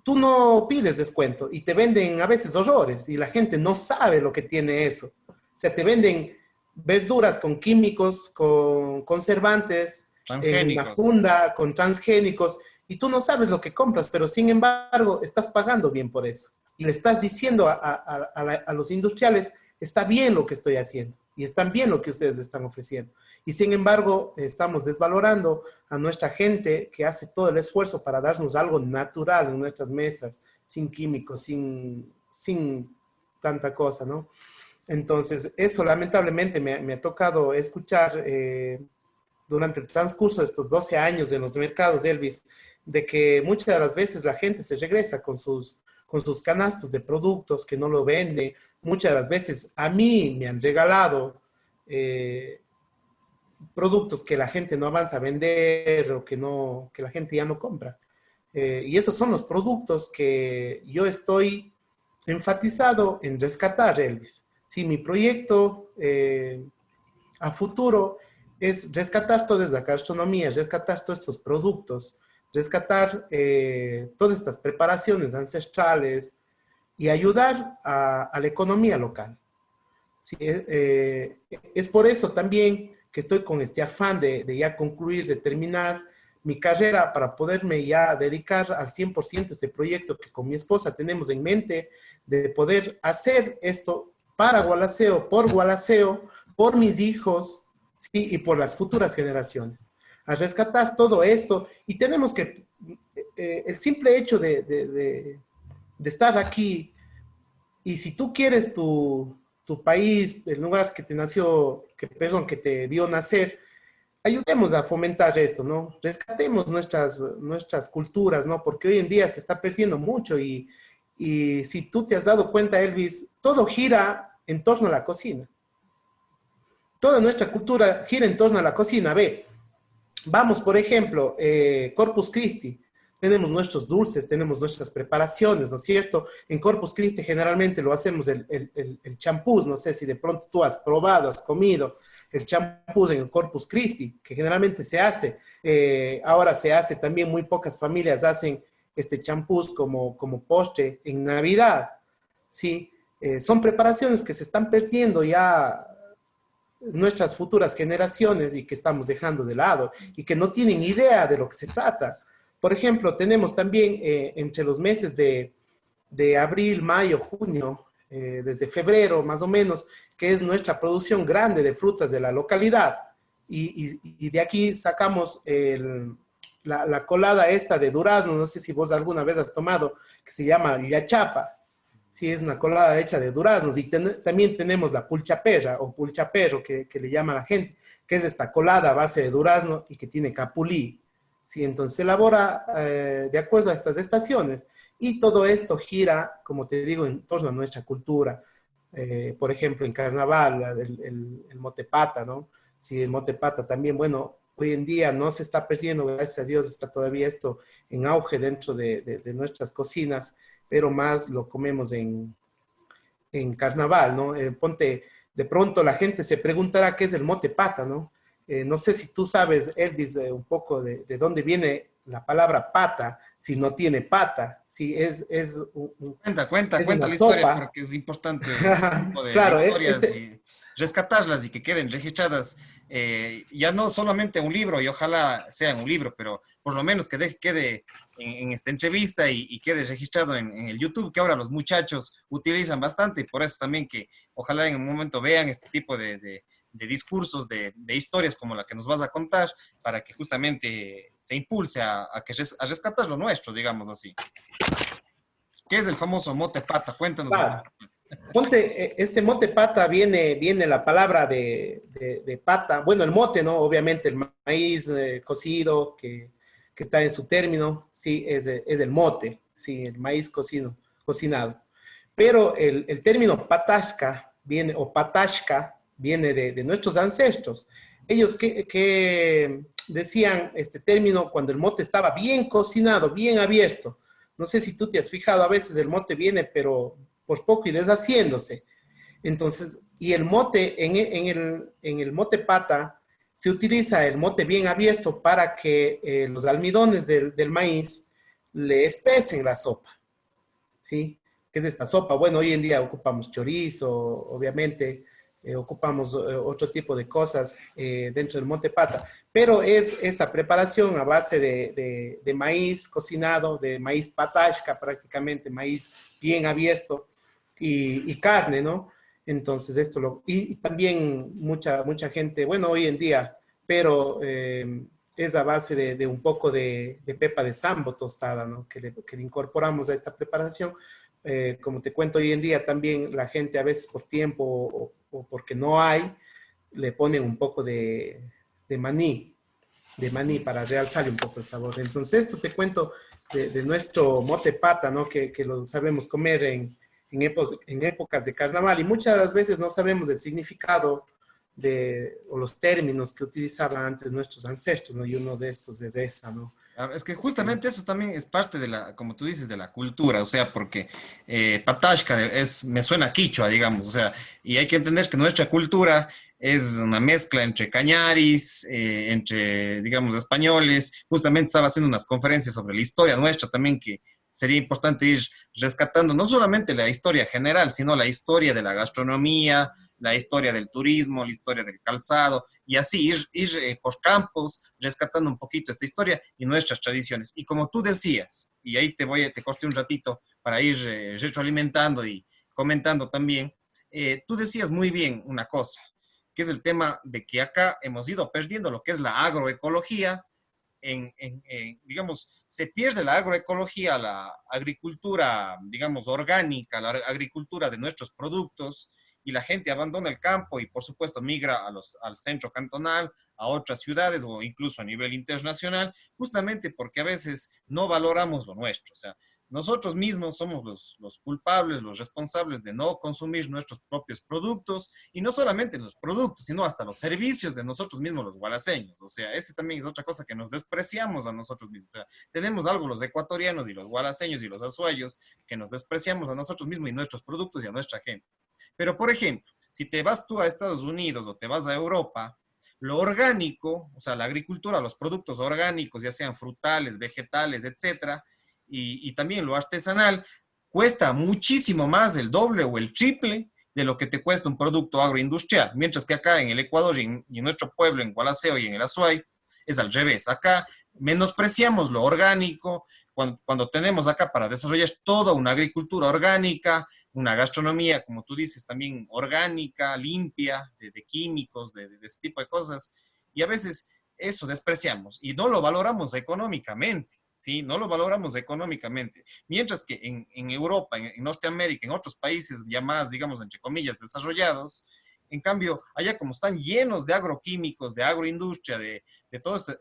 tú no pides descuento y te venden a veces horrores y la gente no sabe lo que tiene eso. O sea, te venden verduras con químicos, con conservantes, en una transgénicos. funda, con transgénicos, y tú no sabes lo que compras, pero sin embargo estás pagando bien por eso. Y le estás diciendo a los industriales, está bien lo que estoy haciendo y está bien lo que ustedes están ofreciendo. Y sin embargo, estamos desvalorando a nuestra gente que hace todo el esfuerzo para darnos algo natural en nuestras mesas, sin químicos, sin tanta cosa, ¿no? Entonces, eso lamentablemente me ha tocado escuchar durante el transcurso de estos 12 años en los mercados, Elvis, de que muchas de las veces la gente se regresa con sus canastos de productos que no lo vende. Muchas de las veces a mí me han regalado eh, productos que la gente no avanza a vender o que la gente ya no compra. Y esos son los productos que yo estoy enfatizado en rescatar, Elvis. Si mi proyecto a futuro es rescatar toda la gastronomía, rescatar todos estos productos, rescatar todas estas preparaciones ancestrales y ayudar a la economía local. Sí, es por eso también que estoy con este afán de ya concluir, de terminar mi carrera para poderme ya dedicar al 100% a este proyecto que con mi esposa tenemos en mente, de poder hacer esto para Gualaceo, por mis hijos, ¿sí? Y por las futuras generaciones. A rescatar todo esto y tenemos que, el simple hecho de estar aquí, y si tú quieres tu país, el lugar que te nació, perdón, que te vio nacer, ayudemos a fomentar esto, ¿no? Rescatemos nuestras culturas, ¿no? Porque hoy en día se está perdiendo mucho y si tú te has dado cuenta, Elvis, todo gira en torno a la cocina. Toda nuestra cultura gira en torno a la cocina. Ve, vamos, por ejemplo, Corpus Christi. Tenemos nuestros dulces, tenemos nuestras preparaciones, ¿no es cierto? En Corpus Christi generalmente lo hacemos el champús, no sé si de pronto tú has probado, has comido el champús en el Corpus Christi, que generalmente se hace. Ahora se hace también, muy pocas familias hacen este champús como postre en Navidad, ¿sí? Son preparaciones que se están perdiendo ya nuestras futuras generaciones y que estamos dejando de lado y que no tienen idea de lo que se trata. Por ejemplo, tenemos también entre los meses de abril, mayo, junio, desde febrero más o menos, que es nuestra producción grande de frutas de la localidad. Y de aquí sacamos la colada esta de durazno, no sé si vos alguna vez has tomado, que se llama yachapa. Sí, es una colada hecha de duraznos. Y también tenemos la pulchaperra o pulchaperro que le llama la gente, que es esta colada a base de durazno y que tiene capulí. Sí, entonces se elabora de acuerdo a estas estaciones. Y todo esto gira, como te digo, en torno a nuestra cultura. Por ejemplo, en carnaval, el motepata, ¿no? Sí, el motepata también, bueno, hoy en día no se está perdiendo, gracias a Dios, está todavía esto en auge dentro de nuestras cocinas, pero más lo comemos en carnaval, ¿no? Ponte, de pronto la gente se preguntará qué es el mote pata, ¿no? No sé si tú sabes, Elvis, un poco de dónde viene la palabra pata, si no tiene pata, si es es Cuenta una la historia sopa. porque es importante este tipo de Claro, historias y rescatarlas y que queden registradas, ya no solamente en un libro, y ojalá sea en un libro, pero por lo menos que quede en esta entrevista y quede registrado en el YouTube, que ahora los muchachos utilizan bastante, y por eso también que ojalá en un momento vean este tipo de discursos, de historias como la que nos vas a contar, para que justamente se impulse a rescatar lo nuestro, digamos así. ¿Qué es el famoso mote pata? Cuéntanos un claro. poco más. Ponte, este mote pata viene la palabra de pata. Bueno, el mote, ¿no? Obviamente el maíz cocido que está en su término, sí, es el mote, sí, el maíz cocinado. Pero el término patashka viene, o patashka, viene de nuestros ancestros. Ellos que decían este término cuando el mote estaba bien cocinado, bien abierto. No sé si tú te has fijado, a veces el mote viene, pero por poco y deshaciéndose. Entonces, y el mote, en el mote pata, se utiliza el mote bien abierto para que los almidones del maíz le espesen la sopa, ¿sí? ¿Qué es esta sopa? Bueno, hoy en día ocupamos chorizo, obviamente, ocupamos otro tipo de cosas dentro del mote pata, pero es esta preparación a base de maíz cocinado, de maíz patashka prácticamente, maíz bien abierto y carne, ¿no? Entonces y también mucha gente, bueno, hoy en día, pero es a base de un poco de pepa de sambo tostada, ¿no? Que le incorporamos a esta preparación. Como te cuento, hoy en día también la gente a veces por tiempo o porque no hay, le ponen un poco de maní, para realzarle un poco el sabor. Entonces, esto te cuento de nuestro mote pata, ¿no? Que lo sabemos comer en épocas de carnaval y muchas veces no sabemos el significado o los términos que utilizaban antes nuestros ancestros, ¿no? Y uno de estos es esa, ¿no? Ah, es que justamente eso también es parte de la, como tú dices, de la cultura, o sea, porque Patashka me suena a quichua, digamos, o sea, y hay que entender que nuestra cultura es una mezcla entre cañaris, entre, digamos, españoles. Justamente estaba haciendo unas conferencias sobre la historia nuestra también, que sería importante ir rescatando no solamente la historia general, sino la historia de la gastronomía, la historia del turismo, la historia del calzado, y así ir por campos, rescatando un poquito esta historia y nuestras tradiciones. Y como tú decías, y ahí te corté un ratito para ir retroalimentando y comentando también, tú decías muy bien una cosa, que es el tema de que acá hemos ido perdiendo lo que es la agroecología, digamos, se pierde la agroecología, la agricultura, digamos, orgánica, la agricultura de nuestros productos, y la gente abandona el campo y, por supuesto, migra al centro cantonal, a otras ciudades o incluso a nivel internacional, justamente porque a veces no valoramos lo nuestro. O sea, nosotros mismos somos los culpables, los responsables de no consumir nuestros propios productos, y no solamente los productos, sino hasta los servicios de nosotros mismos, los gualaseños. O sea, ese también es otra cosa, que nos despreciamos a nosotros mismos. O sea, tenemos algo los ecuatorianos y los gualaseños y los azuayos, que nos despreciamos a nosotros mismos y nuestros productos y a nuestra gente. Pero, por ejemplo, si te vas tú a Estados Unidos o te vas a Europa, lo orgánico, o sea, la agricultura, los productos orgánicos, ya sean frutales, vegetales, etcétera, y también lo artesanal, cuesta muchísimo más, el doble o el triple de lo que te cuesta un producto agroindustrial. Mientras que acá en el Ecuador y en nuestro pueblo, en Gualaceo y en el Azuay, es al revés. Acá menospreciamos lo orgánico cuando tenemos acá para desarrollar toda una agricultura orgánica, una gastronomía, como tú dices, también orgánica, limpia, de químicos, de ese tipo de cosas. Y a veces eso despreciamos y no lo valoramos económicamente. ¿Sí? No lo valoramos económicamente. Mientras que en Europa, en Norteamérica, en otros países ya más, digamos, entre comillas, desarrollados, en cambio, allá como están llenos de agroquímicos, de agroindustria, de todo esto,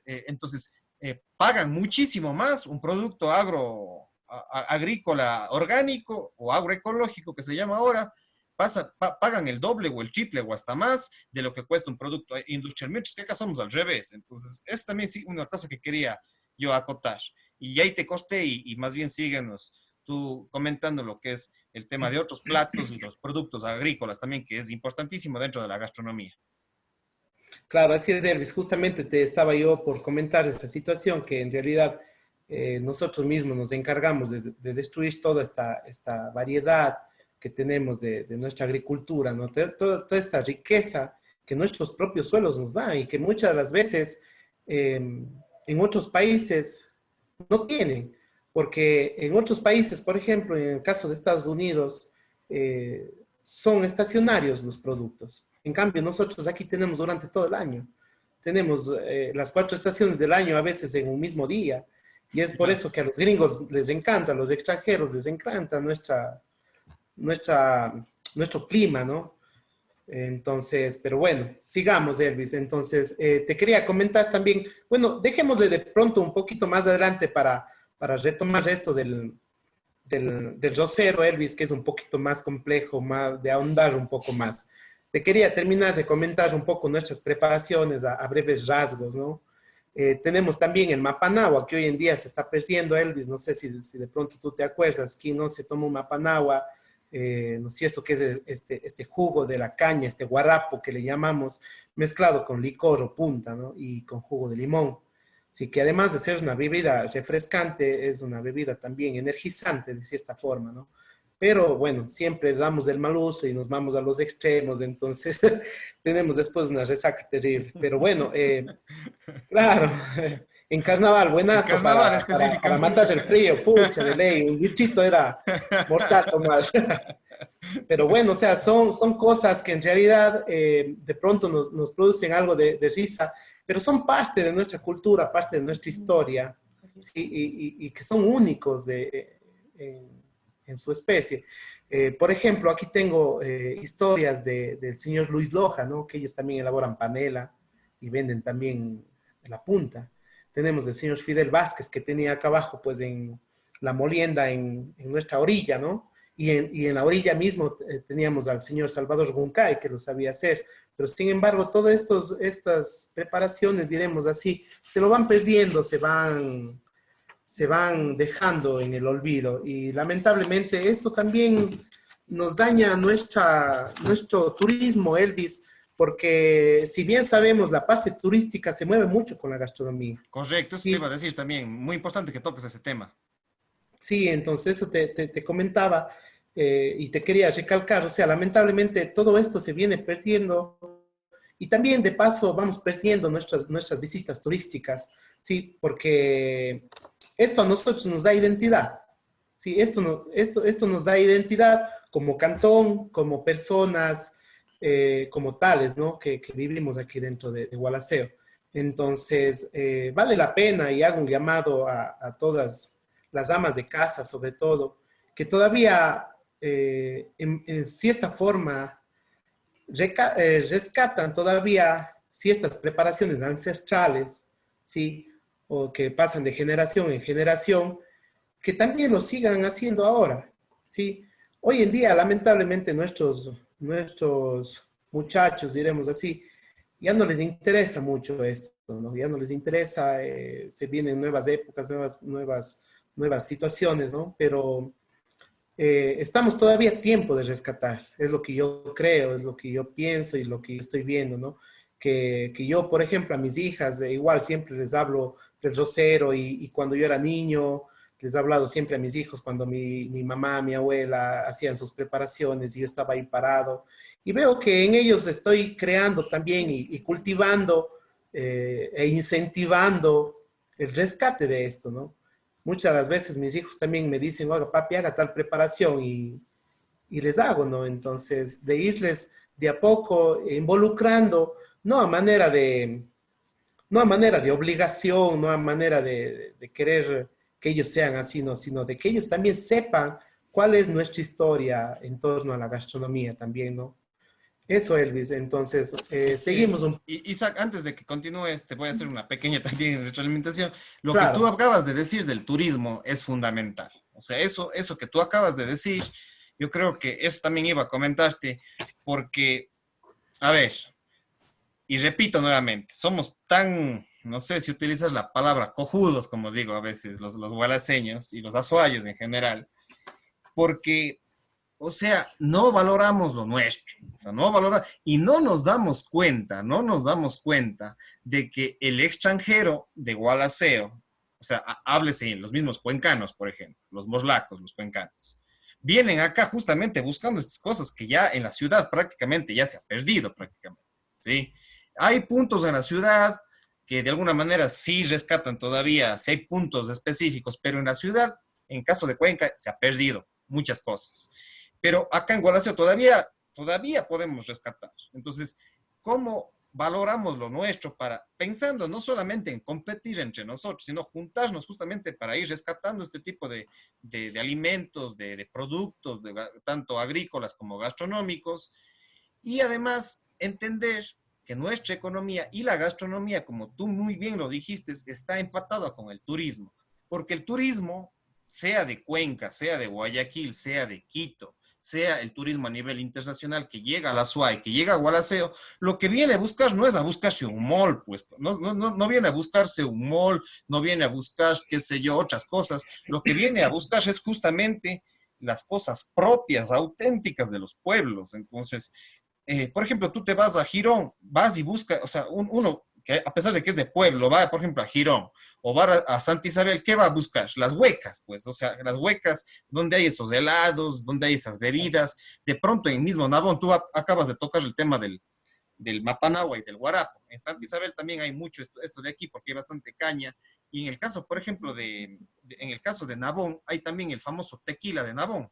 entonces pagan muchísimo más un producto agrícola orgánico o agroecológico que se llama ahora, pagan el doble o el triple o hasta más de lo que cuesta un producto industrial, mientras que acá somos al revés. Entonces, es también sí una cosa que quería yo acotar. Y ahí te costé y más bien síguenos tú comentando lo que es el tema de otros platos y los productos agrícolas también, que es importantísimo dentro de la gastronomía. Claro, así es, Elvis. Justamente te estaba yo por comentar esta situación que en realidad nosotros mismos nos encargamos de destruir toda esta variedad que tenemos de nuestra agricultura, ¿no? Toda esta riqueza que nuestros propios suelos nos dan y que muchas de las veces en otros países no tienen, porque en otros países, por ejemplo, en el caso de Estados Unidos, son estacionarios los productos. En cambio, nosotros aquí tenemos durante todo el año. Tenemos las 4 estaciones del año a veces en un mismo día. Y es por eso que a los gringos les encanta, a los extranjeros les encanta nuestra, nuestro clima, ¿no? Entonces, pero bueno, sigamos, Elvis. Entonces, te quería comentar también, bueno, dejémosle de pronto un poquito más adelante para retomar esto del rosero, Elvis, que es un poquito más complejo, más, de ahondar un poco más. Te quería terminar de comentar un poco nuestras preparaciones a breves rasgos, ¿no? Tenemos también el mapanagua, que hoy en día se está perdiendo, Elvis. No sé si de pronto tú te acuerdas, que no se toma un mapanagua, ¿no es cierto? Que es este jugo de la caña, este guarapo que le llamamos, mezclado con licor o punta, ¿no? Y con jugo de limón. Así que además de ser una bebida refrescante, es una bebida también energizante de cierta forma, ¿no? Pero bueno, siempre damos el mal uso y nos vamos a los extremos, entonces tenemos después una resaca terrible. Pero bueno, claro, en carnaval, En buenazo carnaval para específicamente. matar el frío, pucha, de ley, un bichito era mortal tomar. Pero bueno, o sea, son cosas que en realidad de pronto nos producen algo de risa, pero son parte de nuestra cultura, parte de nuestra historia, ¿sí? Y que son únicos en su especie. Por ejemplo, aquí tengo historias del señor Luis Loja, ¿no? Que ellos también elaboran panela y venden también la punta. Tenemos el señor Fidel Vázquez, que tenía acá abajo, pues en la molienda en nuestra orilla, ¿no? Y en la orilla mismo teníamos al señor Salvador Guncay, que lo sabía hacer. Pero sin embargo, todas estas preparaciones, diremos así, se lo van perdiendo, se van dejando en el olvido. Y lamentablemente esto también nos daña nuestro turismo, Elvis, porque si bien sabemos, la parte turística se mueve mucho con la gastronomía. Correcto, eso te iba a Sí, decir también. Muy importante que toques ese tema. sí, entonces eso te comentaba. y te quería recalcar, o sea, lamentablemente todo esto se viene perdiendo y también de paso vamos perdiendo nuestras visitas turísticas, ¿sí? Porque esto a nosotros nos da identidad, ¿sí? Esto nos da identidad como cantón, como personas, como tales, ¿no? Que vivimos aquí dentro de Gualaceo. Entonces, vale la pena y hago un llamado a todas las amas de casa, sobre todo, que todavía, en cierta forma, rescatan todavía ciertas preparaciones ancestrales, ¿sí? O que pasan de generación en generación, que también lo sigan haciendo ahora, ¿sí? Hoy en día, lamentablemente, nuestros muchachos, diremos así, ya no les interesa mucho esto, ¿no? Ya no les interesa, se vienen nuevas épocas, nuevas situaciones, ¿no? Pero estamos todavía a tiempo de rescatar, es lo que yo creo, es lo que yo pienso y lo que yo estoy viendo, ¿no? Que yo, por ejemplo, a mis hijas, igual siempre les hablo del rosero y cuando yo era niño, les he hablado siempre a mis hijos cuando mi mamá, mi abuela hacían sus preparaciones y yo estaba ahí parado. Y veo que en ellos estoy creando también y cultivando e incentivando el rescate de esto, ¿no? Muchas de las veces mis hijos también me dicen, oiga, papi, haga tal preparación y les hago, ¿no? Entonces, de irles de a poco involucrando, no a manera de, no a manera de obligación, no a manera de querer que ellos sean así, no, sino de que ellos también sepan cuál es nuestra historia en torno a la gastronomía también, ¿no? Eso, Elvis. Entonces, seguimos un... Isaac, antes de que continúes, te voy a hacer una pequeña también retroalimentación. Lo que tú Claro, acabas de decir del turismo es fundamental. O sea, eso que tú acabas de decir, yo creo que eso también iba a comentarte, porque, a ver, y repito nuevamente, somos tan, no sé si utilizas la palabra cojudos, como digo a veces los gualaseños y los azuayos en general, porque o sea, no valoramos lo nuestro, o sea, no valora y no nos damos cuenta de que el extranjero de Gualaceo, o sea, háblese en los mismos cuencanos, por ejemplo, los moslacos, los cuencanos, vienen acá justamente buscando estas cosas que ya en la ciudad prácticamente ya se ha perdido prácticamente, ¿sí? Hay puntos en la ciudad que de alguna manera sí rescatan todavía, sí hay puntos específicos, pero en la ciudad, en caso de Cuenca, se ha perdido muchas cosas. Pero acá en Gualaceo todavía podemos rescatar. Entonces, ¿cómo valoramos lo nuestro para, pensando no solamente en competir entre nosotros, sino juntarnos justamente para ir rescatando este tipo de alimentos, de productos, tanto agrícolas como gastronómicos, y además entender que nuestra economía y la gastronomía, como tú muy bien lo dijiste, está empatada con el turismo, porque el turismo, sea de Cuenca, sea de Guayaquil, sea de Quito, sea el turismo a nivel internacional que llega a la SUAY, que llega a Gualaceo, lo que viene a buscar no es a buscarse un mall, pues, no viene a buscarse un mall, no viene a buscar, qué sé yo, otras cosas, lo que viene a buscar es justamente las cosas propias, auténticas de los pueblos. Entonces, por ejemplo, tú te vas a Girón, vas y buscas, o sea, uno que a pesar de que es de pueblo, va, por ejemplo, a Girón o va a Santa Isabel, ¿qué va a buscar? Las huecas, pues, o sea, las huecas donde hay esos helados, donde hay esas bebidas. De pronto, en mismo Nabón, tú acabas de tocar el tema del Mapanagua y del Guarapo. En Santa Isabel también hay mucho esto de aquí porque hay bastante caña. Y en el caso, por ejemplo, en el caso de Nabón, hay también el famoso tequila de Nabón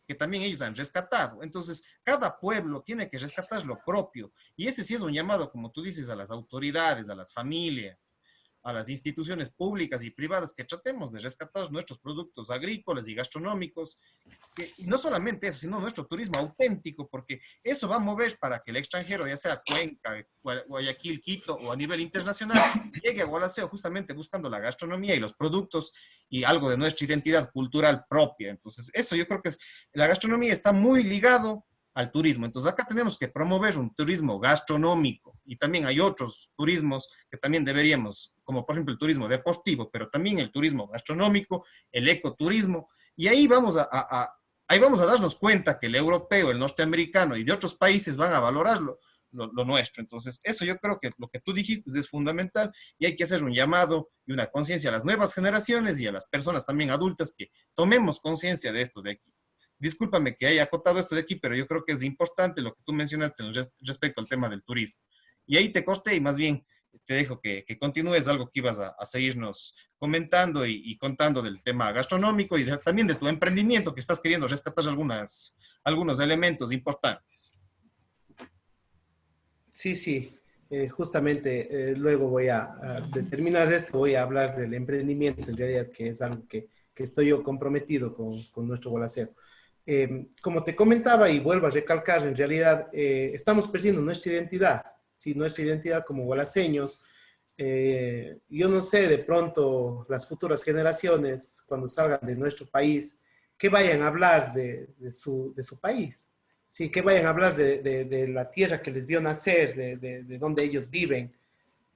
que también ellos han rescatado. Entonces, cada pueblo tiene que rescatar lo propio. Y ese sí es un llamado, como tú dices, a las autoridades, a las familias, a las instituciones públicas y privadas, que tratemos de rescatar nuestros productos agrícolas y gastronómicos, y no solamente eso, sino nuestro turismo auténtico, porque eso va a mover para que el extranjero, ya sea Cuenca, Guayaquil, Quito o a nivel internacional, llegue a Gualaceo justamente buscando la gastronomía y los productos y algo de nuestra identidad cultural propia. Entonces, eso yo creo que la gastronomía está muy ligado al turismo. Entonces, acá tenemos que promover un turismo gastronómico y también hay otros turismos que también deberíamos, como por ejemplo el turismo deportivo, pero también el turismo gastronómico, el ecoturismo, y ahí ahí vamos a darnos cuenta que el europeo, el norteamericano y de otros países van a valorarlo. Lo nuestro. Entonces, eso yo creo que lo que tú dijiste es fundamental y hay que hacer un llamado y una conciencia a las nuevas generaciones y a las personas también adultas que tomemos conciencia de esto de aquí. discúlpame que haya acotado esto de aquí, pero yo creo que es importante lo que tú mencionaste respecto al tema del turismo. Y ahí te corté y más bien te dejo que continúes algo que ibas a seguirnos comentando y contando del tema gastronómico y también de tu emprendimiento que estás queriendo rescatar algunos elementos importantes. Sí, sí, justamente luego voy de terminar esto, voy a hablar del emprendimiento, en realidad, que es algo que estoy yo comprometido con nuestro Gualaceo. Como te comentaba y vuelvo a recalcar, en realidad estamos perdiendo nuestra identidad, ¿sí? Nuestra identidad como gualaceños. Yo no sé, de pronto las futuras generaciones, cuando salgan de nuestro país, que vayan a hablar de su país, ¿sí? Que vayan a hablar de la tierra que les vio nacer, de donde ellos viven.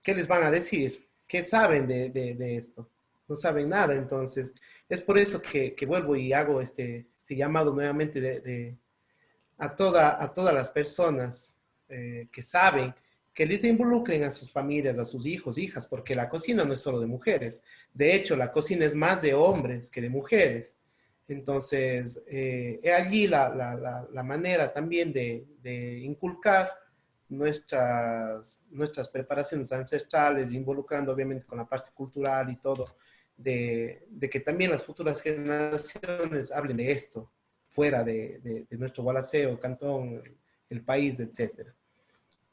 ¿Qué les van a decir? ¿Qué saben de esto? No saben nada. Entonces, es por eso que vuelvo y hago este llamado nuevamente a todas las personas que saben, que les involucren a sus familias, a sus hijos, hijas, porque la cocina no es solo de mujeres. De hecho, la cocina es más de hombres que de mujeres. Entonces, es allí la manera también de inculcar nuestras preparaciones ancestrales, involucrando obviamente con la parte cultural y todo, de que también las futuras generaciones hablen de esto, fuera de nuestro Gualaceo, Cantón, el país, etcétera.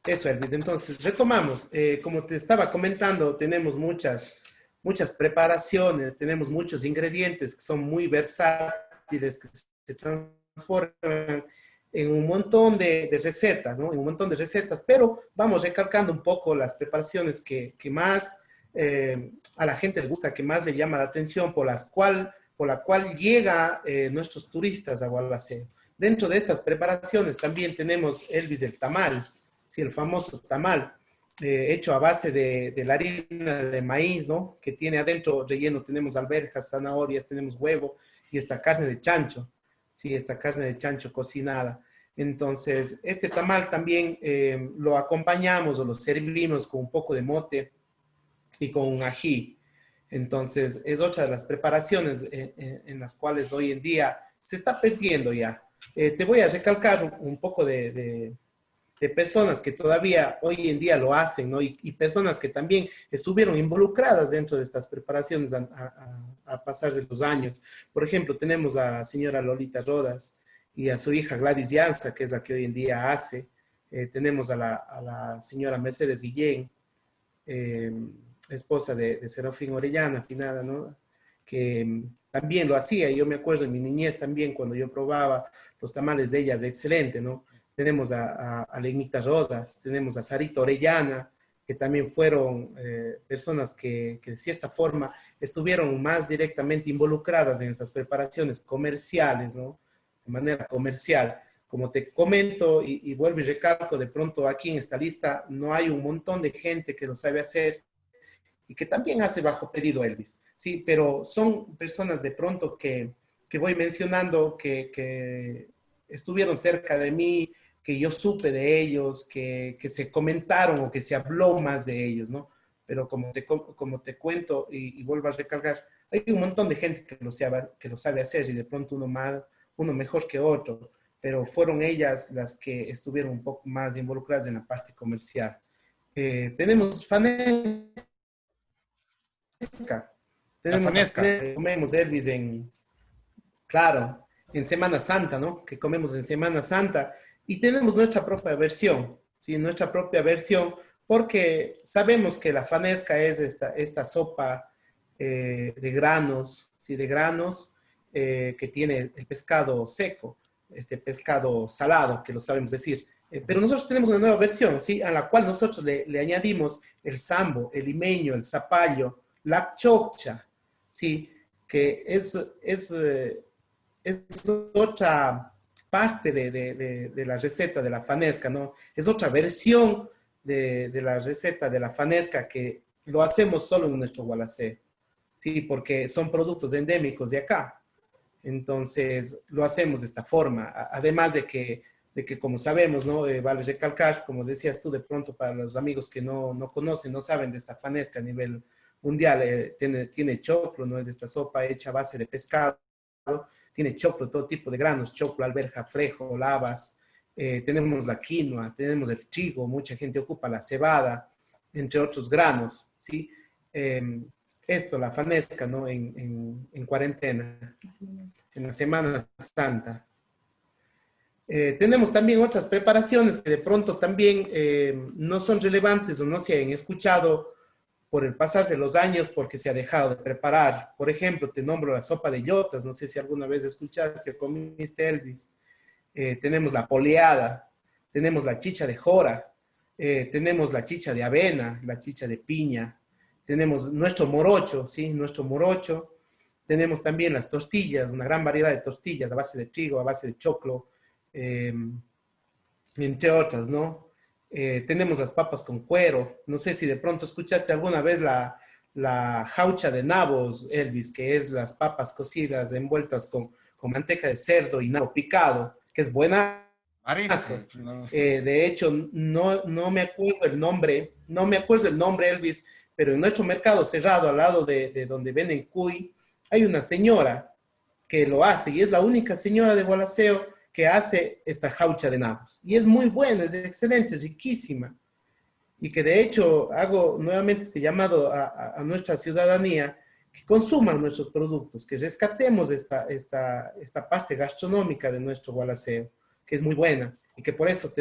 Eso, Elvis. Entonces, retomamos. Como te estaba comentando, tenemos muchas preparaciones, tenemos muchos ingredientes que son muy versátiles, que se transforman en un montón de recetas, ¿no? En un montón de recetas, pero vamos recalcando un poco las preparaciones que más a la gente le gusta, que más le llama la atención, por la cual llega nuestros turistas a Gualaceo. Dentro de estas preparaciones también tenemos, Elvis, el tamal, sí, el famoso tamal, hecho a base de la harina de maíz, ¿no? Que tiene adentro relleno, tenemos alberjas, zanahorias, tenemos huevo y esta carne de chancho, sí, esta carne de chancho cocinada. Entonces, este tamal también lo acompañamos o lo servimos con un poco de mote y con un ají. Entonces, es otra de las preparaciones en las cuales hoy en día se está perdiendo ya. Te voy a recalcar un poco de personas que todavía hoy en día lo hacen, ¿no? Y personas que también estuvieron involucradas dentro de estas preparaciones a pasar de los años. Por ejemplo, tenemos a la señora Lolita Rodas y a su hija Gladys Llanza, que es la que hoy en día hace. Tenemos a la señora Mercedes Guillén, eh, esposa de Serafín Orellana, finada, ¿no? Que también lo hacía. Yo me acuerdo en mi niñez también, cuando yo probaba los tamales de ellas, excelente, ¿no? Tenemos a Lenita Rodas, tenemos a Sarita Orellana, que también fueron personas que de cierta forma estuvieron más directamente involucradas en estas preparaciones comerciales, ¿no? De manera comercial. Como te comento y vuelvo y recalco, de pronto aquí en esta lista no hay un montón de gente que lo sabe hacer y que también hace bajo pedido, Elvis. Sí, pero son personas de pronto que voy mencionando que estuvieron cerca de mí, que yo supe de ellos, que se comentaron o que se habló más de ellos, ¿no? Pero como te cuento y vuelvo a recargar, hay un montón de gente que lo sabe hacer y de pronto uno mejor que otro, pero fueron ellas las que estuvieron un poco más involucradas en la parte comercial. Tenemos fanesca, La tenemos la fanesca. fanesca, comemos Elvis claro, en Semana Santa, ¿no? Que comemos en Semana Santa y tenemos nuestra propia versión, ¿sí? Nuestra propia versión, porque sabemos que la fanesca es esta sopa de granos, ¿sí? De granos que tiene el pescado seco, este pescado salado, que lo sabemos decir. Pero nosotros tenemos una nueva versión, ¿sí? A la cual nosotros le añadimos el sambo, el limeño, el zapallo, la chocha, ¿sí? Que es otra parte de la receta de la fanesca, ¿no? Es otra versión de la receta de la fanesca que lo hacemos solo en nuestro Gualaceo, ¿sí? Porque son productos endémicos de acá. Entonces, lo hacemos de esta forma. Además de que como sabemos, ¿no? Vale recalcar, como decías tú, de pronto para los amigos que no conocen, no saben de esta fanesca a nivel mundial, tiene choclo, ¿no? Es esta sopa hecha a base de pescado tiene choclo, todo tipo de granos, choclo, alberja, frejo, habas, tenemos la quinoa, tenemos el trigo, mucha gente ocupa la cebada, entre otros granos, ¿sí? Esto, la fanesca, ¿no? En cuarentena, en la Semana Santa. Tenemos también otras preparaciones que de pronto también no son relevantes o no se han escuchado por el pasar de los años porque se ha dejado de preparar. Por ejemplo, te nombro la sopa de yotas, no sé si alguna vez escuchaste o comiste, Elvis. Tenemos la poleada, tenemos la chicha de jora, tenemos la chicha de avena, la chicha de piña, tenemos nuestro morocho, ¿sí? Nuestro morocho. Tenemos también las tortillas, una gran variedad de tortillas a base de trigo, a base de choclo, eh, entre otras, ¿no? Tenemos las papas con cuero. No sé si de pronto escuchaste alguna vez la jaucha de nabos, Elvis, que es las papas cocidas envueltas con manteca de cerdo y nabo picado, que es buena. Parece, no. De hecho, no me acuerdo el nombre, no me acuerdo el nombre, Elvis, pero en nuestro mercado cerrado, al lado de donde venden cuy, hay una señora que lo hace y es la única señora de Gualaceo que hace esta jaucha de nabos. Y es muy buena, es excelente, es riquísima. Y que de hecho hago nuevamente este llamado a nuestra ciudadanía que consuman nuestros productos, que rescatemos esta parte gastronómica de nuestro Gualaceo, que es muy buena y que por eso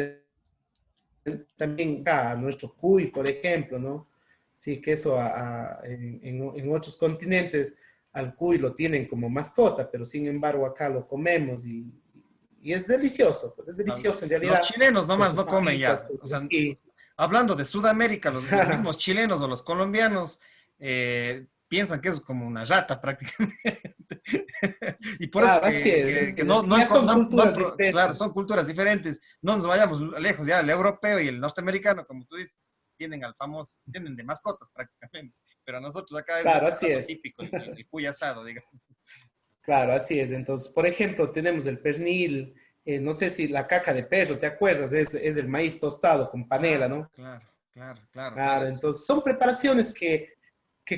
también a nuestro cuy, por ejemplo, ¿no? Sí, que eso en otros continentes al cuy lo tienen como mascota, pero sin embargo acá lo comemos y es delicioso, pues es delicioso en Los realidad, chilenos con nomás sus no comen papitas, ya. con O su sea, ají. hablando de Sudamérica, los mismos chilenos o los colombianos piensan que es como una rata prácticamente. Y por eso es Claro, así es, que es que ya son culturas claro, diferentes. son culturas diferentes. No nos vayamos lejos, ya el europeo y el norteamericano, como tú dices, tienen al famoso, tienen de mascotas prácticamente. Pero a nosotros acá es Claro, nuestro así plato es. típico, el cuy asado, digamos. Claro, así es. Entonces, por ejemplo, tenemos el pernil, no sé si la caca de perro, ¿te acuerdas? Es el maíz tostado con panela, Claro, ¿no? claro, claro, claro, claro. Claro, entonces son preparaciones que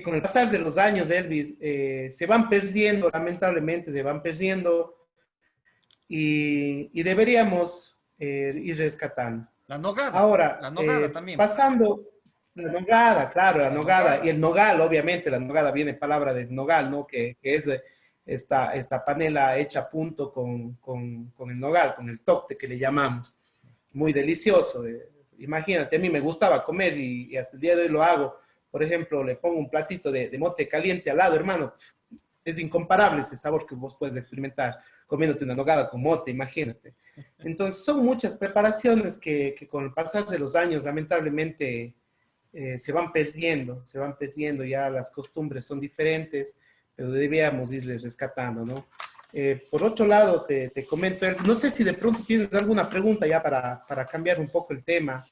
con el pasar de los años, Elvis, se van perdiendo, lamentablemente se van perdiendo y deberíamos ir rescatando. La Ahora, nogada también, pues. pasando la nogada, claro, la La nogada, y nogada. el nogal, obviamente, la nogada viene palabra del nogal, ¿no? Que es esta panela hecha a punto con el nogal, con el tocte que le llamamos. Muy delicioso. Imagínate, a mí me gustaba comer y hasta el día de hoy lo hago. Por ejemplo, le pongo un platito de mote caliente al lado, hermano. Es incomparable ese sabor que vos puedes experimentar comiéndote una nogada con mote, imagínate. Entonces, son muchas preparaciones que con el pasar de los años, lamentablemente, se van perdiendo, ya las costumbres son diferentes, pero debíamos irles rescatando, ¿no? Por otro lado, te comento, no sé si de pronto tienes alguna pregunta ya para cambiar un poco el tema.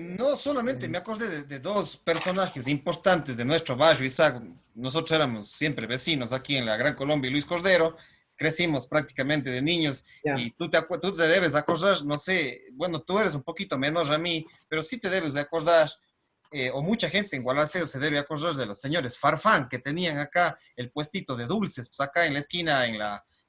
No, solamente me acordé de dos personajes importantes de nuestro barrio, Isaac. Nosotros éramos siempre vecinos aquí en la Gran Colombia y Luis Cordero. Crecimos prácticamente de niños Ya, y tú te debes acordar, no sé, bueno, tú eres un poquito menor a mí, pero sí te debes de acordar, o mucha gente en Gualaceo se debe acordar de los señores Farfán que tenían acá el puestito de dulces, pues acá en la esquina,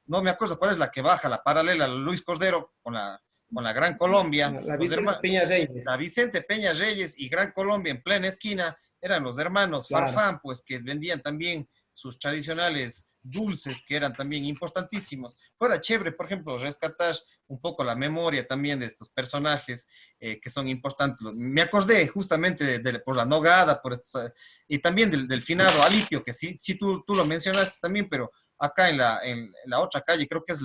no me acuerdo cuál es la que baja, la paralela a Luis Cordero con la Gran Colombia, la los Vicente hermanos. Peña La Reyes, Vicente Peña Reyes y Gran Colombia en plena esquina eran los hermanos claro. Farfán, pues que vendían también sus tradicionales dulces, que eran también importantísimos. Fuera chévere, por ejemplo, rescatar un poco la memoria también de estos personajes que son importantes. Me acordé justamente por la nogada, y también del finado Alipio, que sí, sí tú lo mencionaste también, pero acá en la otra calle, creo que es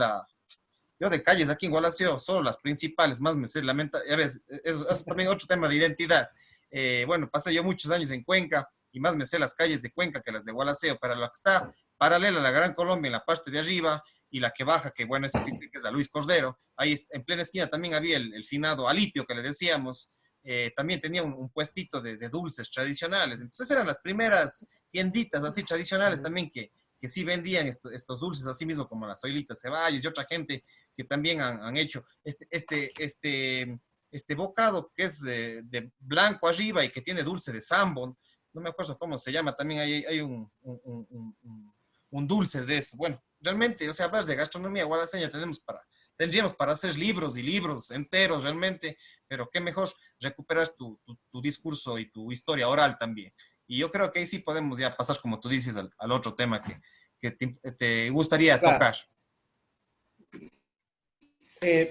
yo de calles aquí en Gualaceo, solo las principales, más me sé, lamenta, ya ves, eso es también otro tema de identidad. Bueno, pasé yo muchos años en Cuenca y más me sé las calles de Cuenca que las de Gualaceo, pero la que está paralela a la Gran Colombia en la parte de arriba y la que baja, que bueno, esa sí sé que es la Luis Cordero, ahí en plena esquina también había el finado Alipio que le decíamos, también tenía un puestito de dulces tradicionales, entonces eran las primeras tienditas así tradicionales también que sí vendían estos dulces, así mismo como las Zoilitas Ceballos y otra gente que también han hecho este bocado que es de blanco arriba y que tiene dulce de sambo, no me acuerdo cómo se llama, también hay un dulce de eso. Bueno, realmente, o sea, hablas de gastronomía gualaseña, tendríamos para hacer libros y libros enteros realmente, pero qué mejor recuperar tu discurso y tu historia oral también. Y yo creo que ahí sí podemos ya pasar, como tú dices, al otro tema que te gustaría Claro. tocar.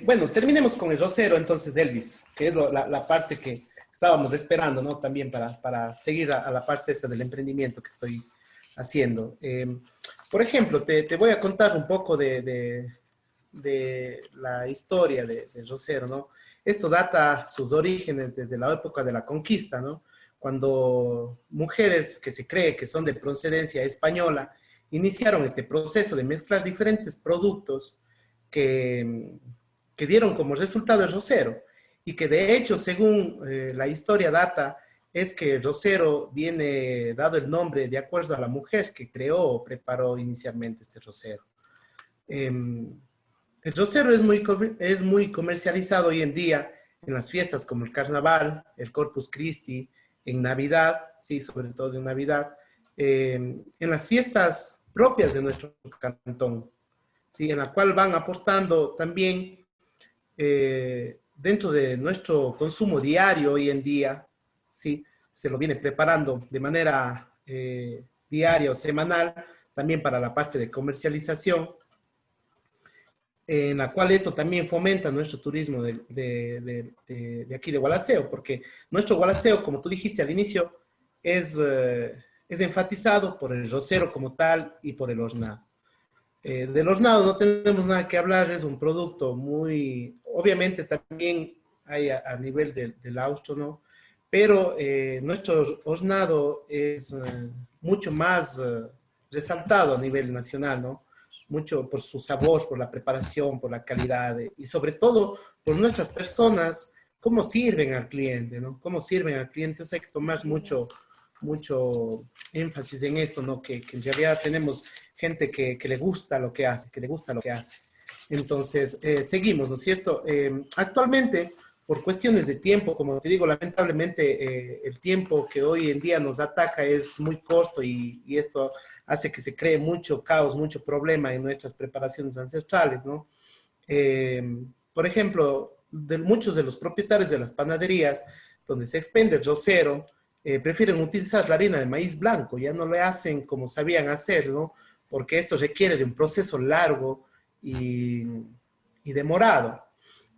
Bueno, terminemos con el rosero entonces, Elvis, que es la parte que estábamos esperando, ¿no? También para seguir a la parte esta del emprendimiento que estoy haciendo. Por ejemplo, te voy a contar un poco de la historia del rosero, ¿no? Esto data sus orígenes desde la época de la conquista, ¿no? Cuando mujeres que se cree que son de procedencia española iniciaron este proceso de mezclar diferentes productos que, que dieron como resultado el rosero y que de hecho, según la historia data, es que el rosero viene dado el nombre de acuerdo a la mujer que creó o preparó inicialmente este rosero. El rosero es muy comercializado hoy en día en las fiestas como el Carnaval, el Corpus Christi, en Navidad, sí, sobre todo en Navidad, en las fiestas propias de nuestro cantón, sí, en la cual van aportando también dentro de nuestro consumo diario hoy en día, sí, se lo viene preparando de manera diaria o semanal, también para la parte de comercialización, en la cual esto también fomenta nuestro turismo de aquí de Gualaceo, porque nuestro Gualaceo, como tú dijiste al inicio, es enfatizado por el rosero como tal y por el hornado. Del hornado no tenemos nada que hablar, es un producto muy, obviamente también hay a nivel del austro, ¿no? Pero nuestro hornado es mucho más resaltado a nivel nacional, ¿no? Mucho por su sabor, por la preparación, por la calidad y sobre todo por nuestras personas, cómo sirven al cliente, ¿no? Cómo sirven al cliente, eso hay que tomar mucho énfasis en esto, ¿no? Que en realidad tenemos gente que le gusta lo que hace, que le gusta lo que hace. Entonces, seguimos, ¿no es cierto? Actualmente, por cuestiones de tiempo, como te digo, lamentablemente el tiempo que hoy en día nos ataca es muy corto y esto hace que se cree mucho caos, mucho problema en nuestras preparaciones ancestrales, ¿no? Eh, por ejemplo, muchos de los propietarios de las panaderías donde se expende el rosero, prefieren utilizar la harina de maíz blanco, ya no le hacen como sabían hacerlo, porque esto requiere de un proceso largo y, y demorado.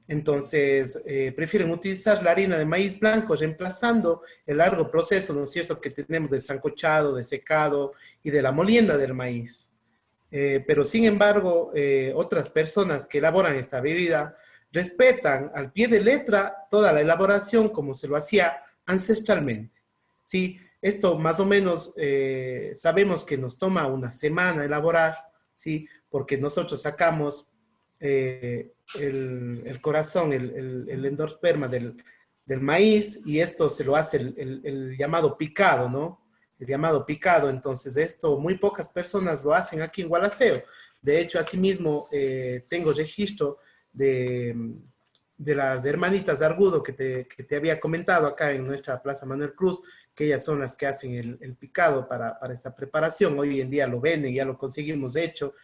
Entonces, prefieren utilizar la harina de maíz blanco, reemplazando el largo proceso, ¿no es cierto?, que tenemos de sancochado, de secado y de la molienda del maíz. Pero sin embargo, otras personas que elaboran esta bebida respetan al pie de letra toda la elaboración como se lo hacía ancestralmente. ¿Sí? Esto más o menos sabemos que nos toma una semana elaborar, ¿sí? Porque nosotros sacamos el corazón, el endosperma del maíz y esto se lo hace el llamado picado, ¿no? El llamado picado. Entonces, esto muy pocas personas lo hacen aquí en Gualaceo. De hecho, asimismo, tengo registro de las hermanitas Argudo que te había comentado acá en nuestra Plaza Manuel Cruz, que ellas son las que hacen el picado para esta preparación. Hoy en día lo venden, ya lo conseguimos hecho,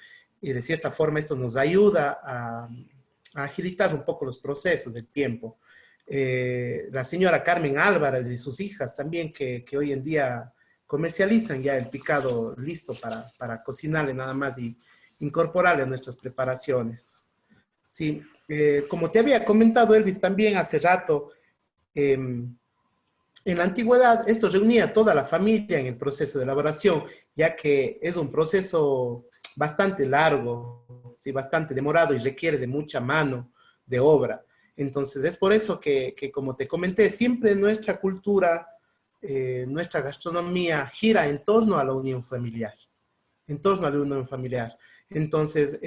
y de cierta forma esto nos ayuda a agilitar un poco los procesos del tiempo. La señora Carmen Álvarez y sus hijas también que hoy en día comercializan ya el picado listo para cocinarle nada más y incorporarle a nuestras preparaciones. Sí, como te había comentado Elvis también hace rato, en la antigüedad esto reunía a toda la familia en el proceso de elaboración, ya que es un proceso bastante largo, ¿sí? Bastante demorado y requiere de mucha mano de obra. Entonces es por eso que como te comenté, siempre nuestra cultura, nuestra gastronomía gira en torno a la unión familiar, en torno a la unión familiar. Entonces,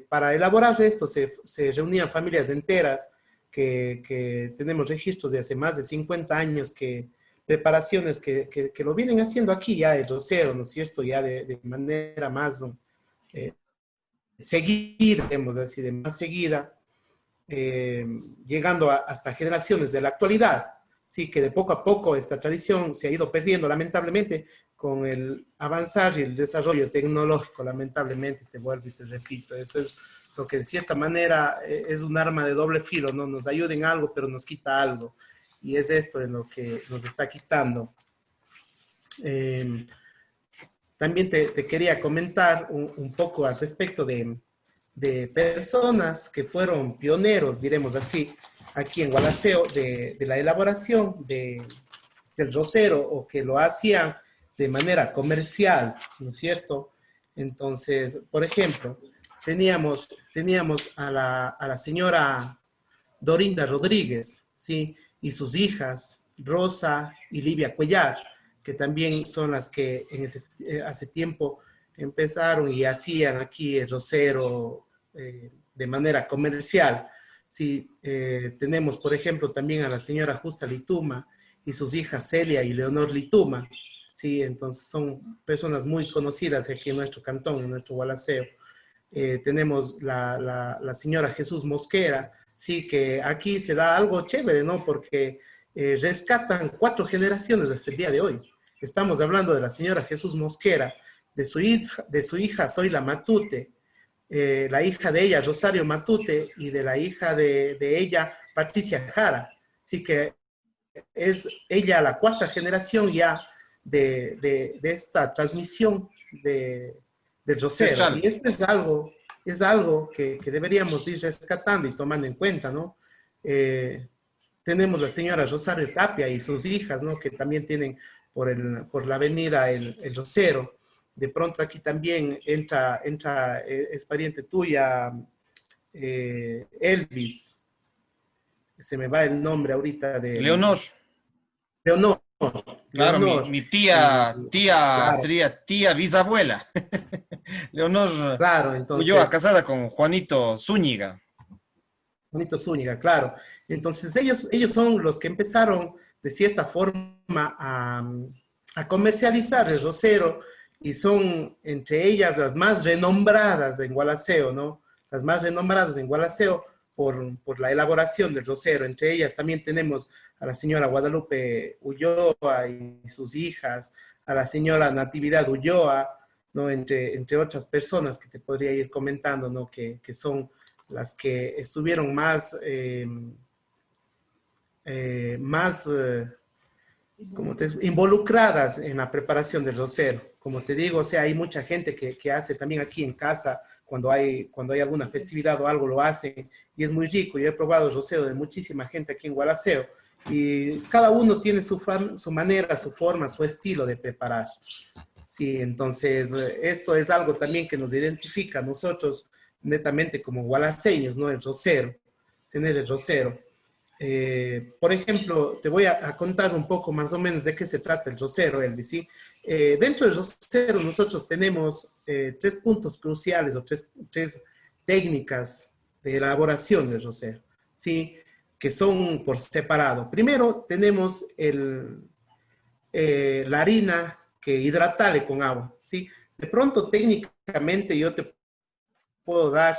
para elaborar esto se reunían familias enteras que tenemos registros de hace más de 50 años, que preparaciones que lo vienen haciendo aquí ya el rosero, ¿no es cierto? Ya de manera más eh, seguida, digamos así, de más seguida, llegando hasta generaciones de la actualidad, sí, que de poco a poco esta tradición se ha ido perdiendo, lamentablemente, con el avanzar y el desarrollo tecnológico, lamentablemente, te vuelvo y te repito, eso es lo que de cierta manera es un arma de doble filo, ¿no? Nos ayuda en algo, pero nos quita algo, y es esto en lo que nos está quitando. También te quería comentar un poco al respecto de personas que fueron pioneros, diremos así, aquí en Gualaceo, de la elaboración del rosero, o que lo hacían de manera comercial, ¿no es cierto? Entonces, por ejemplo, teníamos a la señora Dorinda Rodríguez, ¿sí? Y sus hijas, Rosa y Livia Cuellar, que también son las que hace tiempo empezaron y hacían aquí el rosero de manera comercial. Sí, tenemos, por ejemplo, también a la señora Justa Lituma y sus hijas Celia y Leonor Lituma. Sí, entonces son personas muy conocidas aquí en nuestro cantón, en nuestro Gualaceo. Tenemos la señora Jesús Mosquera, sí, que aquí se da algo chévere, ¿no? Porque rescatan 4 generaciones hasta el día de hoy. Estamos hablando de la señora Jesús Mosquera, de su hija Zoila Matute, la hija de ella, Rosario Matute, y de la hija de ella, Patricia Jara. Así que es ella la 4ª generación ya de esta transmisión del rosero. Ancestral. Y esto es algo que deberíamos ir rescatando y tomando en cuenta, ¿no? Tenemos la señora Rosario Tapia y sus hijas, ¿no? Que también tienen por la avenida el rosero. De pronto aquí también entra es pariente tuya, Elvis. Se me va el nombre ahorita Leonor. Leonor. Claro, Leonor. mi Y, tía claro, sería tía bisabuela. Leonor claro, Ulloa, entonces, casada con Juanito Zúñiga. Bonito Zúñiga, claro. Entonces ellos son los que empezaron de cierta forma a comercializar el rosero, y son entre ellas las más renombradas en Gualaceo, ¿no? Las más renombradas en Gualaceo por la elaboración del rosero. Entre ellas también tenemos a la señora Guadalupe Ulloa y sus hijas, a la señora Natividad Ulloa, ¿no? Entre otras personas que te podría ir comentando, ¿no? Que son las que estuvieron más involucradas en la preparación del rosero. Como te digo, o sea, hay mucha gente que hace también aquí en casa, cuando hay alguna festividad o algo lo hacen, y es muy rico. Yo he probado el rosero de muchísima gente aquí en Gualaceo, y cada uno tiene su manera, su forma, su estilo de preparar. Sí, entonces esto es algo también que nos identifica a nosotros netamente como gualaceños, ¿no? El rosero, tener el rosero. Por ejemplo, te voy a contar un poco más o menos de qué se trata el rosero, Elvis, ¿sí? Dentro del rosero nosotros tenemos 3 puntos cruciales, o tres técnicas de elaboración del rosero, ¿sí? Que son por separado. Primero tenemos la harina, que hidratarle con agua, ¿sí? De pronto técnicamente yo te puedo dar,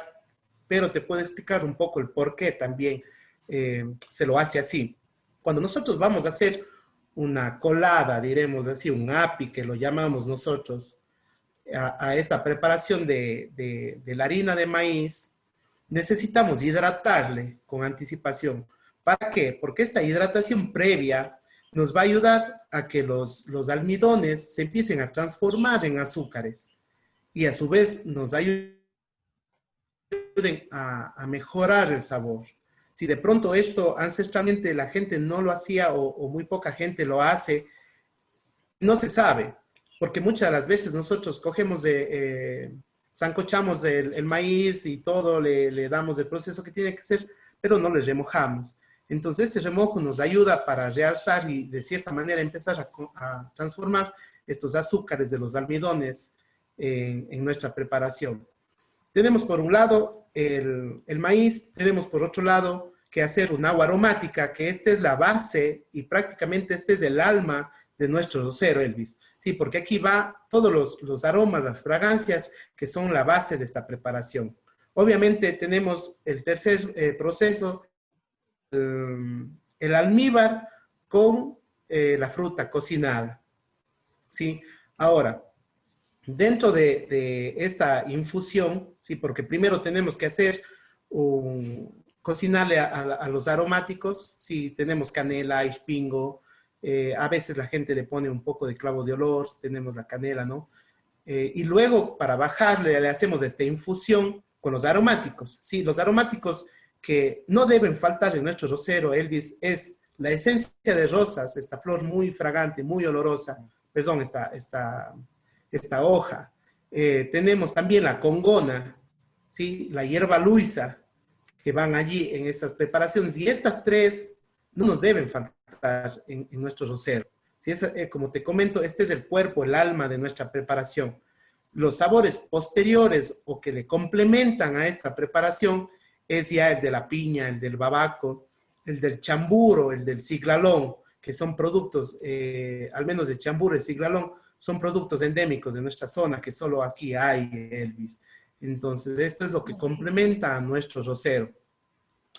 pero te puedo explicar un poco el por qué también se lo hace así. Cuando nosotros vamos a hacer una colada, diremos así, un api, que lo llamamos nosotros, a esta preparación de la harina de maíz, necesitamos hidratarle con anticipación. ¿Para qué? Porque esta hidratación previa nos va a ayudar a que los almidones se empiecen a transformar en azúcares, y a su vez nos ayuden a mejorar el sabor. Si de pronto esto ancestralmente la gente no lo hacía, o muy poca gente lo hace, no se sabe, porque muchas de las veces nosotros cogemos sancochamos el maíz y todo, le damos el proceso que tiene que ser, pero no le remojamos. Entonces este remojo nos ayuda para realzar y de cierta manera empezar a transformar estos azúcares de los almidones en nuestra preparación. Tenemos por un lado el maíz, tenemos por otro lado que hacer un agua aromática, que esta es la base y prácticamente este es el alma de nuestro rosero, Elvis. Sí, porque aquí va todos los aromas, las fragancias que son la base de esta preparación. Obviamente tenemos el tercer proceso, el almíbar con la fruta cocinada. ¿Sí? Ahora, dentro de esta infusión, ¿sí? Porque primero tenemos que hacer cocinarle a los aromáticos, ¿sí? Tenemos canela, espingo, a veces la gente le pone un poco de clavo de olor, tenemos la canela, ¿no? Y luego para bajarle le hacemos esta infusión con los aromáticos, ¿sí? Los aromáticos que no deben faltar en nuestro rosero, Elvis, es la esencia de rosas, esta flor muy fragante, muy olorosa, perdón, esta hoja. Tenemos también la congona, ¿sí? La hierba luisa, que van allí en esas preparaciones. Y estas tres no nos deben faltar en nuestro rosero. Si es, como te comento, este es el cuerpo, el alma de nuestra preparación. Los sabores posteriores o que le complementan a esta preparación es ya el de la piña, el del babaco, el del chamburo, el del ciglalón, que son productos, al menos de chamburo y ciglalón, son productos endémicos de nuestra zona, que solo aquí hay, Elvis. Entonces, esto es lo que complementa a nuestro rosero.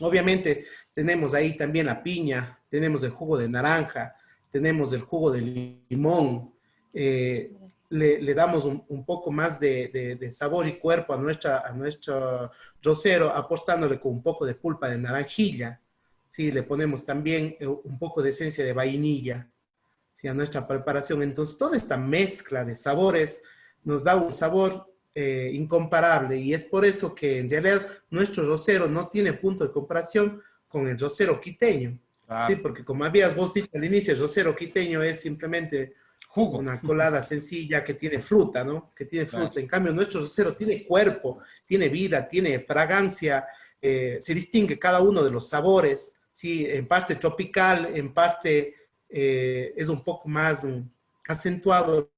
Obviamente, tenemos ahí también la piña, tenemos el jugo de naranja, tenemos el jugo de limón. Le damos un poco más de sabor y cuerpo a nuestro rosero, apostándole con un poco de pulpa de naranjilla. Sí, le ponemos también un poco de esencia de vainilla, ¿sí? A nuestra preparación. Entonces, toda esta mezcla de sabores nos da un sabor incomparable, y es por eso que en realidad nuestro rosero no tiene punto de comparación con el rosero quiteño. Sí, Claro. porque como habías vos dicho al inicio, el rosero quiteño es simplemente Jugo. una colada sencilla que tiene fruta, ¿no? Que tiene Claro. fruta. En cambio, nuestro rosero tiene cuerpo, tiene vida, tiene fragancia, se distingue cada uno de los sabores, ¿sí? En parte tropical, en parte es un poco más acentuado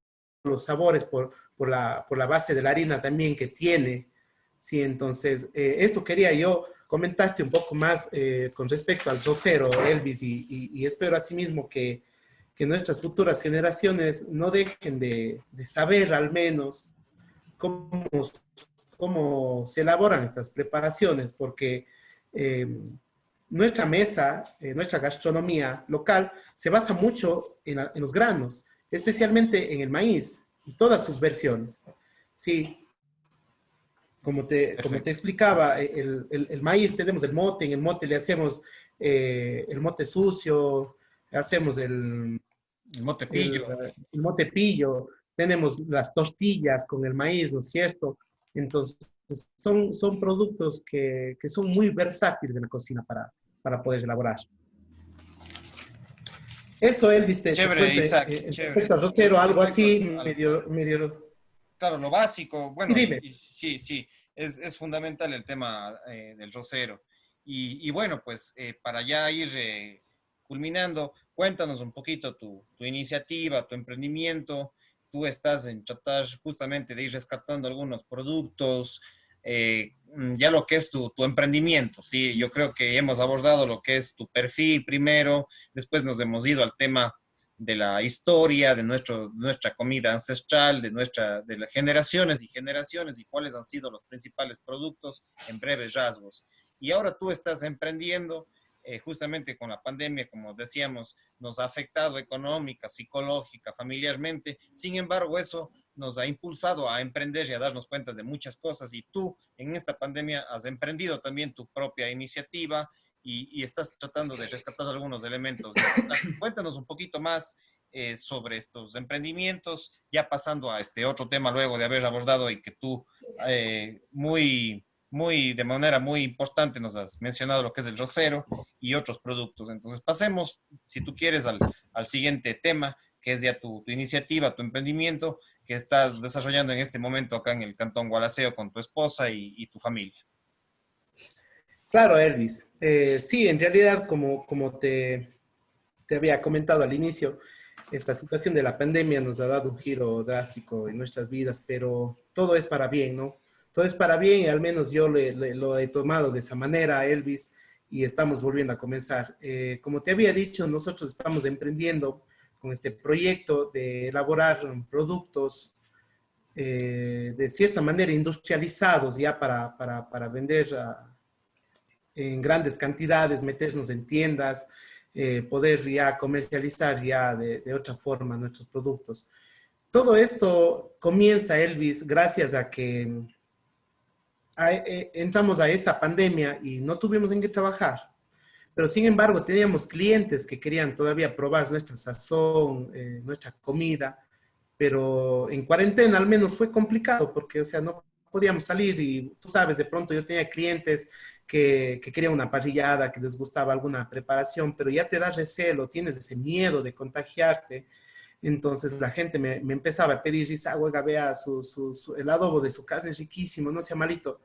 los sabores por la base de la harina también que tiene, ¿sí? Entonces, esto quería yo comentarte un poco más con respecto al rosero, Elvis, y espero asimismo que nuestras futuras generaciones no dejen de saber al menos cómo, cómo se elaboran estas preparaciones, porque eh, nuestra mesa, nuestra gastronomía local se basa mucho en los granos, especialmente en el maíz y todas sus versiones. Sí, como te Perfecto. explicaba, el maíz tenemos el mote, en el mote le hacemos el mote sucio, hacemos El motepillo. el mote pillo, tenemos las tortillas con el maíz, ¿no es cierto? Entonces, son productos que son muy versátiles en la cocina para poder elaborar. Eso, Elvis, te Chévere, cuento Isaac, chévere. respecto al rockero, algo Respecto así, al, medio... claro, lo básico, Sí, bueno, dime. y sí, sí, es fundamental el tema del rosero. Y bueno, pues para ya ir culminando, cuéntanos un poquito tu iniciativa, tu emprendimiento. Tú estás en tratar justamente de ir rescatando algunos productos, ya lo que es tu emprendimiento, ¿sí? Yo creo que hemos abordado lo que es tu perfil primero, después nos hemos ido al tema de la historia, de nuestra comida ancestral, de las generaciones y generaciones y cuáles han sido los principales productos en breves rasgos. Y ahora tú estás emprendiendo, justamente con la pandemia, como decíamos, nos ha afectado económica, psicológica, familiarmente. Sin embargo, eso nos ha impulsado a emprender y a darnos cuenta de muchas cosas. Y tú en esta pandemia has emprendido también tu propia iniciativa y estás tratando de rescatar algunos elementos importantes. Cuéntanos un poquito más sobre estos emprendimientos, ya pasando a este otro tema luego de haber abordado y que tú de manera muy importante nos has mencionado lo que es el rosero y otros productos. Entonces pasemos, si tú quieres, al siguiente tema, que es ya tu iniciativa, tu emprendimiento que estás desarrollando en este momento acá en el Cantón Gualaceo con tu esposa y tu familia. Claro, Elvis. Sí, en realidad, como te había comentado al inicio, esta situación de la pandemia nos ha dado un giro drástico en nuestras vidas, pero todo es para bien, ¿no? Todo es para bien y al menos yo lo he tomado de esa manera, Elvis, y estamos volviendo a comenzar. Como te había dicho, nosotros estamos emprendiendo con este proyecto de elaborar productos de cierta manera industrializados ya para vender en grandes cantidades, meternos en tiendas, poder ya comercializar ya de otra forma nuestros productos. Todo esto comienza, Elvis, gracias a que entramos a esta pandemia y no tuvimos en qué trabajar. Pero sin embargo, teníamos clientes que querían todavía probar nuestra sazón, nuestra comida, pero en cuarentena al menos fue complicado porque, o sea, no podíamos salir y tú sabes, de pronto yo tenía clientes que querían una parrillada, que les gustaba alguna preparación, pero ya te da recelo, tienes ese miedo de contagiarte. Entonces la gente me empezaba a pedir, Isa, oiga, vea, el adobo de su casa es riquísimo, no sea malito,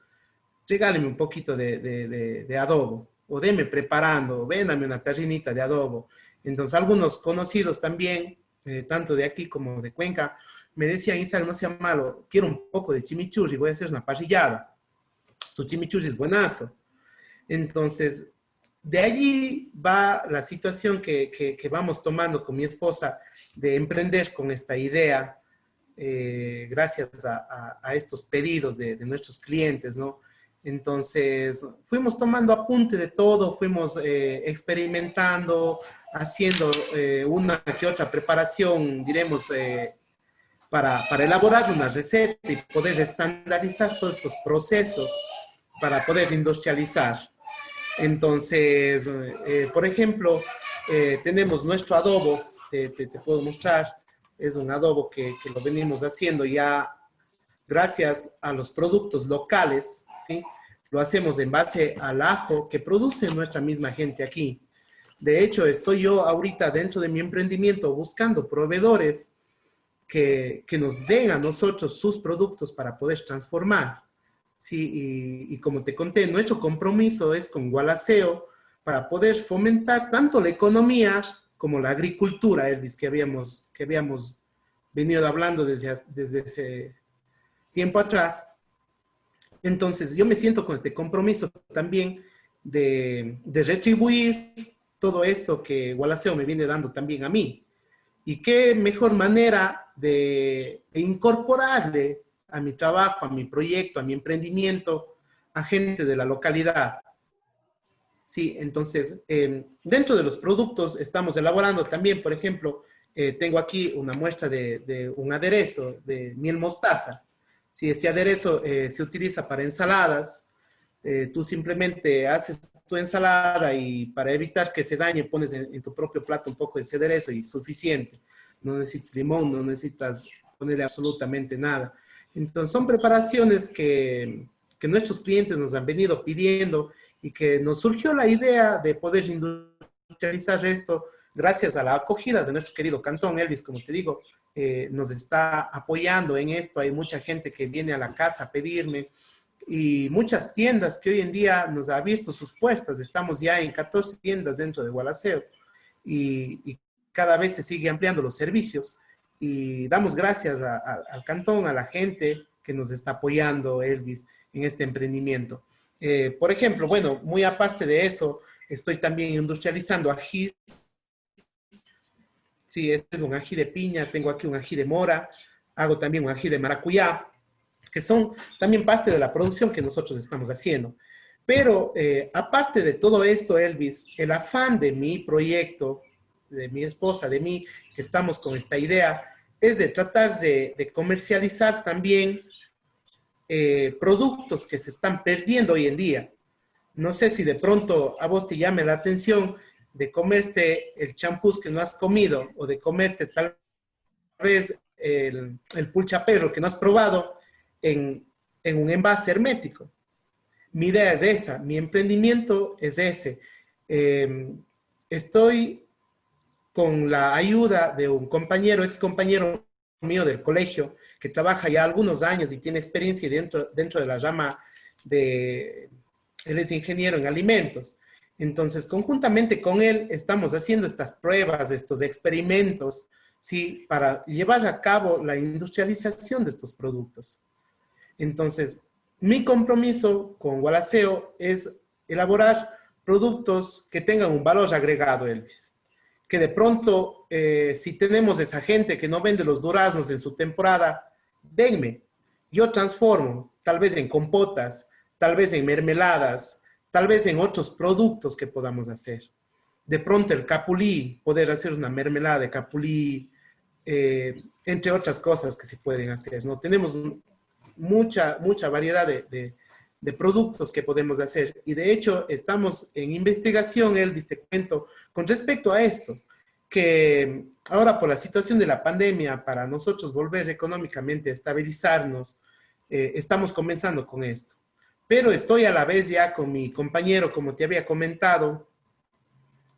regáleme un poquito de adobo, o deme preparando, véndame una tarrinita de adobo. Entonces algunos conocidos también, tanto de aquí como de Cuenca, me decían, Isaac, no sea malo, quiero un poco de chimichurri, voy a hacer una parrillada. Su chimichurri es buenazo. Entonces, de allí va la situación que vamos tomando con mi esposa de emprender con esta idea, gracias a estos pedidos de nuestros clientes, ¿no? Entonces, fuimos tomando apunte de todo, fuimos experimentando, haciendo una que otra preparación, diremos, para elaborar una receta y poder estandarizar todos estos procesos para poder industrializar. Entonces, por ejemplo, tenemos nuestro adobo, te puedo mostrar, es un adobo que lo venimos haciendo ya gracias a los productos locales, ¿sí? Lo hacemos en base al ajo que produce nuestra misma gente aquí. De hecho, estoy yo ahorita dentro de mi emprendimiento buscando proveedores que nos den a nosotros sus productos para poder transformar. Sí, y como te conté, nuestro compromiso es con Gualaceo para poder fomentar tanto la economía como la agricultura, Elvis, que habíamos venido hablando desde ese tiempo atrás. Entonces, yo me siento con este compromiso también de retribuir todo esto que Gualaceo me viene dando también a mí. Y qué mejor manera de incorporarle a mi trabajo, a mi proyecto, a mi emprendimiento, a gente de la localidad. Sí, entonces, dentro de los productos estamos elaborando también, por ejemplo, tengo aquí una muestra de un aderezo de miel mostaza. Sí, este aderezo se utiliza para ensaladas. Tú simplemente haces tu ensalada y para evitar que se dañe pones en tu propio plato un poco de ese aderezo y suficiente. No necesitas limón, no necesitas ponerle absolutamente nada. Entonces son preparaciones que nuestros clientes nos han venido pidiendo y que nos surgió la idea de poder industrializar esto gracias a la acogida de nuestro querido Cantón. Elvis, como te digo, nos está apoyando en esto. Hay mucha gente que viene a la casa a pedirme y muchas tiendas que hoy en día nos ha visto sus puestas. Estamos ya en 14 tiendas dentro de Gualaceo y cada vez se sigue ampliando los servicios y damos gracias al Cantón, a la gente que nos está apoyando, Elvis, en este emprendimiento. Por ejemplo, bueno, muy aparte de eso, estoy también industrializando ají. Sí, este es un ají de piña, tengo aquí un ají de mora, hago también un ají de maracuyá, que son también parte de la producción que nosotros estamos haciendo. Pero aparte de todo esto, Elvis, el afán de mi proyecto, de mi esposa, de mí, que estamos con esta idea, es de tratar de comercializar también productos que se están perdiendo hoy en día. No sé si de pronto a vos te llame la atención de comerte el champús que no has comido o de comerte tal vez el pulchaperro que no has probado en un envase hermético. Mi idea es esa, mi emprendimiento es ese. Estoy con la ayuda de un compañero, ex compañero mío del colegio, que trabaja ya algunos años y tiene experiencia dentro de la rama de, él es ingeniero en alimentos. Entonces, conjuntamente con él, estamos haciendo estas pruebas, estos experimentos, ¿sí? Para llevar a cabo la industrialización de estos productos. Entonces, mi compromiso con Gualaceo es elaborar productos que tengan un valor agregado, Elvis. Que de pronto, si tenemos esa gente que no vende los duraznos en su temporada, denme. Yo transformo, tal vez en compotas, tal vez en mermeladas, tal vez en otros productos que podamos hacer. de pronto el capulí, poder hacer una mermelada de capulí, entre otras cosas que se pueden hacer, ¿no? Tenemos mucha variedad de productos que podemos hacer y de hecho estamos en investigación, Elvis, te cuento, con respecto a esto, que ahora por la situación de la pandemia, para nosotros volver económicamente a estabilizarnos, estamos comenzando con esto. Pero estoy a la vez ya con mi compañero, como te había comentado,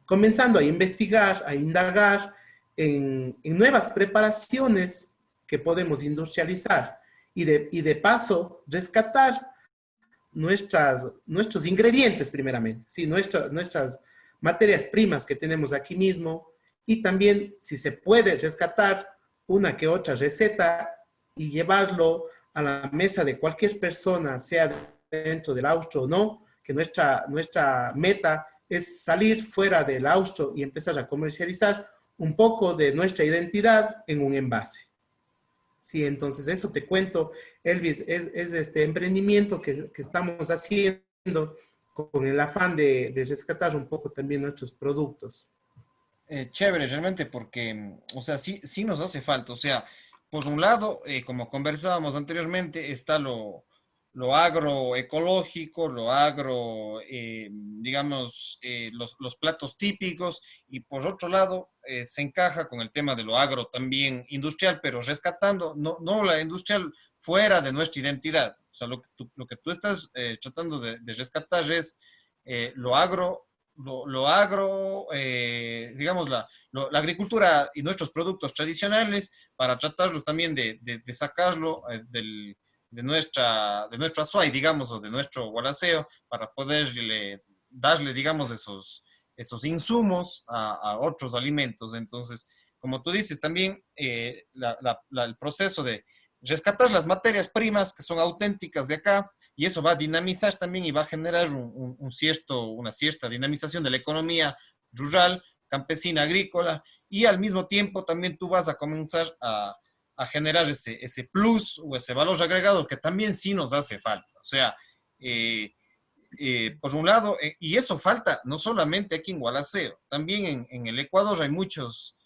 comenzando a investigar, a indagar en nuevas preparaciones que podemos industrializar y de paso rescatar nuestros ingredientes primeramente, ¿sí? Nuestras materias primas que tenemos aquí mismo y también si se puede rescatar una que otra receta y llevarlo a la mesa de cualquier persona, sea dentro del austro o no, que nuestra meta es salir fuera del austro y empezar a comercializar un poco de nuestra identidad en un envase. Sí, entonces eso te cuento, Elvis, es este emprendimiento que estamos haciendo con el afán de rescatar un poco también nuestros productos. Chévere, realmente, porque, o sea, sí, sí nos hace falta. O sea, por un lado, como conversábamos anteriormente, está lo agroecológico, lo agro, digamos, los platos típicos, y por otro lado, se encaja con el tema de lo agro también industrial, pero rescatando, no la industrial fuera de nuestra identidad. O sea, lo que tú estás tratando de rescatar es lo agro digamos, la agricultura y nuestros productos tradicionales para tratarlos también de sacarlo de nuestro azuay, digamos, o de nuestro gualaceo, para poderle darle, digamos, esos insumos a otros alimentos. Entonces, como tú dices, también el proceso de rescatar las materias primas que son auténticas de acá, y eso va a dinamizar también y va a generar una cierta dinamización de la economía rural, campesina, agrícola, y al mismo tiempo también tú vas a comenzar a generar ese plus o ese valor agregado que también sí nos hace falta. O sea, eh, por un lado, y eso falta no solamente aquí en Gualaceo, también en el Ecuador hay muchos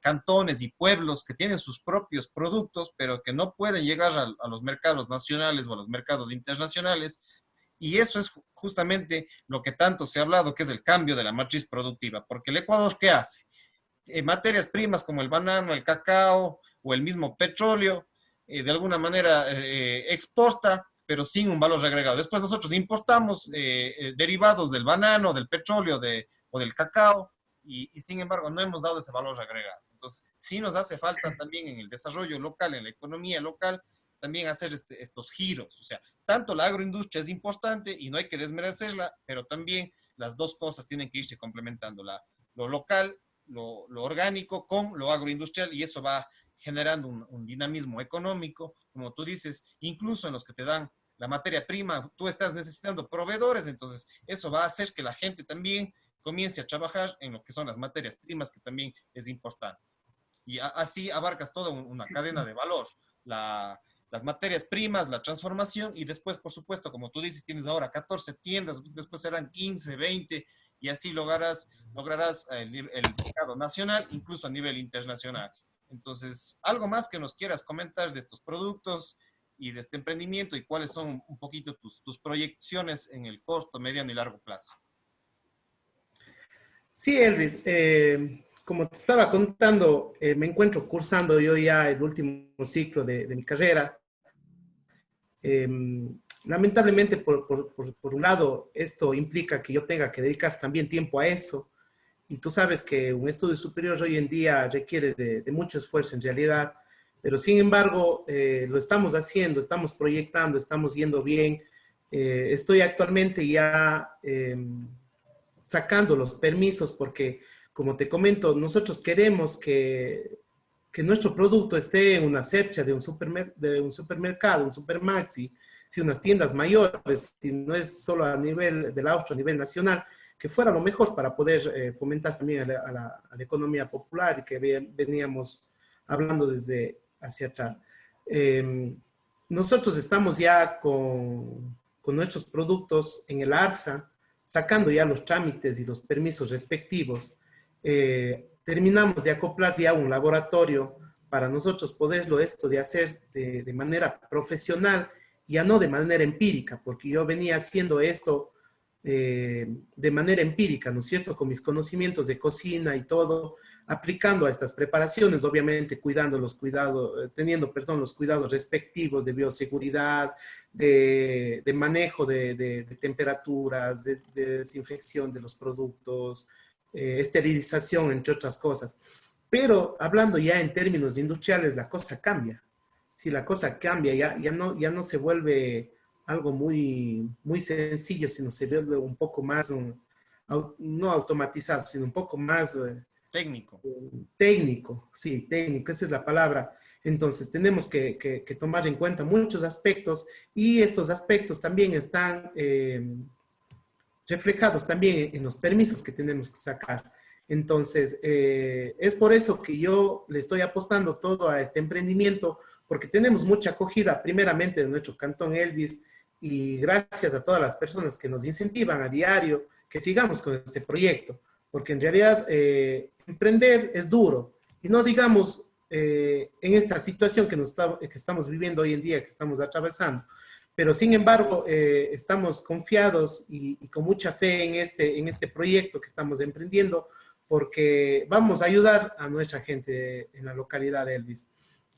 cantones y pueblos que tienen sus propios productos, pero que no pueden llegar a los mercados nacionales o a los mercados internacionales. Y eso es justamente lo que tanto se ha hablado, que es el cambio de la matriz productiva, porque el Ecuador, ¿qué hace? Materias primas como el banano, el cacao o el mismo petróleo, de alguna manera exporta, pero sin un valor agregado. Después nosotros importamos derivados del banano, del petróleo o del cacao, y sin embargo no hemos dado ese valor agregado. Entonces, sí nos hace falta también en el desarrollo local, en la economía local, también hacer estos giros. O sea, tanto la agroindustria es importante y no hay que desmerecerla, pero también las dos cosas tienen que irse complementando, lo local, lo orgánico con lo agroindustrial, y eso va generando un dinamismo económico, como tú dices, incluso en los que te dan la materia prima, tú estás necesitando proveedores, entonces eso va a hacer que la gente también comience a trabajar en lo que son las materias primas, que también es importante. Y así abarcas toda una cadena de valor, las materias primas, la transformación, y después, por supuesto, como tú dices, tienes ahora 14 tiendas, después serán 15, 20, y así lograrás el mercado nacional, incluso a nivel internacional. Entonces, algo más que nos quieras comentar de estos productos y de este emprendimiento, y cuáles son un poquito tus proyecciones en el corto, mediano y largo plazo. Sí, Elvis, como te estaba contando, me encuentro cursando yo ya el último ciclo de mi carrera. Eh, Lamentablemente, por un lado, esto implica que yo tenga que dedicar también tiempo a eso. Y tú sabes que un estudio superior hoy en día requiere de mucho esfuerzo en realidad, pero sin embargo, lo estamos haciendo, estamos proyectando, estamos yendo bien. Estoy actualmente ya sacando los permisos porque, como te comento, nosotros queremos que nuestro producto esté en una cercha de un supermercado, un supermaxi, si unas tiendas mayores, si no es solo a nivel del Austro, a nivel nacional, que fuera lo mejor para poder fomentar también a la economía popular y que veníamos hablando desde hacia atrás. Eh, Nosotros estamos ya con nuestros productos en el ARSA, sacando ya los trámites y los permisos respectivos, terminamos de acoplar ya un laboratorio para nosotros poderlo esto de hacer de manera profesional, ya no de manera empírica, porque yo venía haciendo esto de manera empírica, ¿no es cierto? Con mis conocimientos de cocina y todo, aplicando a estas preparaciones, obviamente cuidando los cuidados, teniendo, perdón, los cuidados respectivos de bioseguridad, de manejo de temperaturas, de desinfección de los productos, esterilización, entre otras cosas. Pero hablando ya en términos industriales, la cosa cambia. Si la cosa cambia, ya no se vuelve algo muy sencillo, sino se vuelve un poco más, no automatizado, sino un poco más Técnico. técnico, sí, técnico, esa es la palabra. Entonces, tenemos que tomar en cuenta muchos aspectos y estos aspectos también están reflejados también en los permisos que tenemos que sacar. Entonces, es por eso que yo le estoy apostando todo a este emprendimiento, porque tenemos mucha acogida, primeramente de nuestro Cantón Elvis, y gracias a todas las personas que nos incentivan a diario, que sigamos con este proyecto, porque en realidad emprender es duro, y no digamos en esta situación que estamos viviendo hoy en día, que estamos atravesando, pero sin embargo estamos confiados y con mucha fe en este proyecto que estamos emprendiendo, porque vamos a ayudar a nuestra gente en la localidad de Elvis.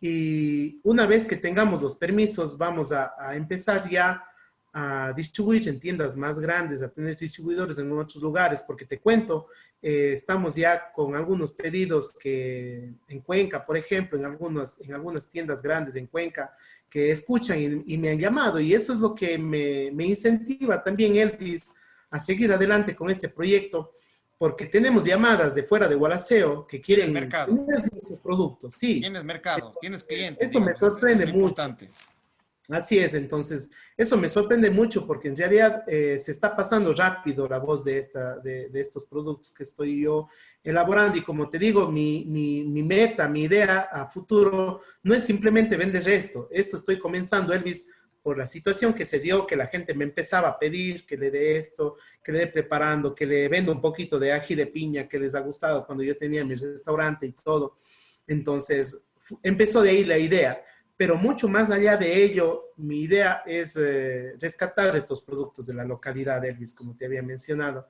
Y una vez que tengamos los permisos, vamos a empezar ya a distribuir en tiendas más grandes, a tener distribuidores en otros lugares, porque te cuento, estamos ya con algunos pedidos que en Cuenca, por ejemplo, en algunas tiendas grandes en Cuenca, que escuchan y me han llamado, y eso es lo que me incentiva también, Elvis, a seguir adelante con este proyecto, porque tenemos llamadas de fuera de Gualaceo que Tienes quieren mercado, tener nuestros productos, sí. tienes mercado, tienes Entonces, clientes, eso me digamos, eso es sorprende lo mucho. importante. Así es, entonces, eso me sorprende mucho porque en realidad se está pasando rápido la voz de estos productos que estoy yo elaborando y como te digo, mi meta, mi idea a futuro no es simplemente vender esto estoy comenzando, Elvis, por la situación que se dio, que la gente me empezaba a pedir que le dé esto, que le dé preparando, que le venda un poquito de ají de piña que les ha gustado cuando yo tenía mi restaurante y todo. Entonces, empezó de ahí la idea. Pero mucho más allá de ello, mi idea es rescatar estos productos de la localidad de Elvis, como te había mencionado,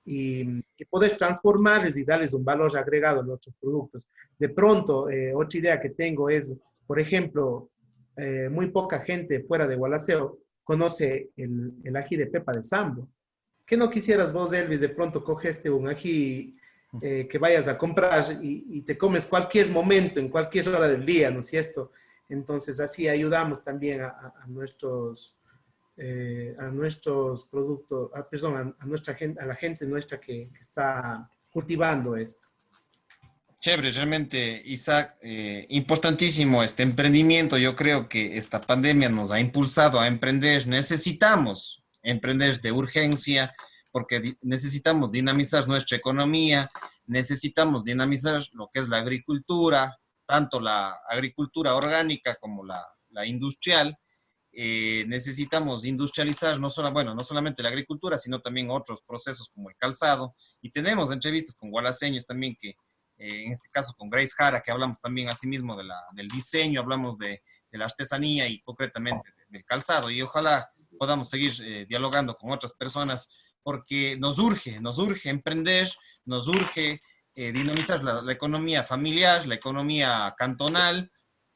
y poder transformarles y darles un valor agregado a nuestros productos. De pronto, otra idea que tengo es, por ejemplo, muy poca gente fuera de Gualaceo conoce el ají de pepa de Sambo. ¿Qué no quisieras vos, Elvis, de pronto cogerte un ají que vayas a comprar y te comes cualquier momento, en cualquier hora del día, ¿no es cierto? Entonces, así ayudamos también a nuestros productos, perdón, a nuestra gente, a la gente nuestra que está cultivando esto. Chévere, realmente, Isaac, importantísimo este emprendimiento. Yo creo que esta pandemia nos ha impulsado a emprender. Necesitamos emprender de urgencia porque necesitamos dinamizar nuestra economía, necesitamos dinamizar lo que es la agricultura, tanto la agricultura orgánica como la industrial. Necesitamos industrializar no solo, bueno, no solamente la agricultura, sino también otros procesos como el calzado. Y tenemos entrevistas con gualaseños también que en este caso con Grace Jara, que hablamos también asimismo del diseño, hablamos de la artesanía y concretamente del calzado. Y ojalá podamos seguir dialogando con otras personas porque nos urge emprender, nos urge dinamizar la economía familiar, la economía cantonal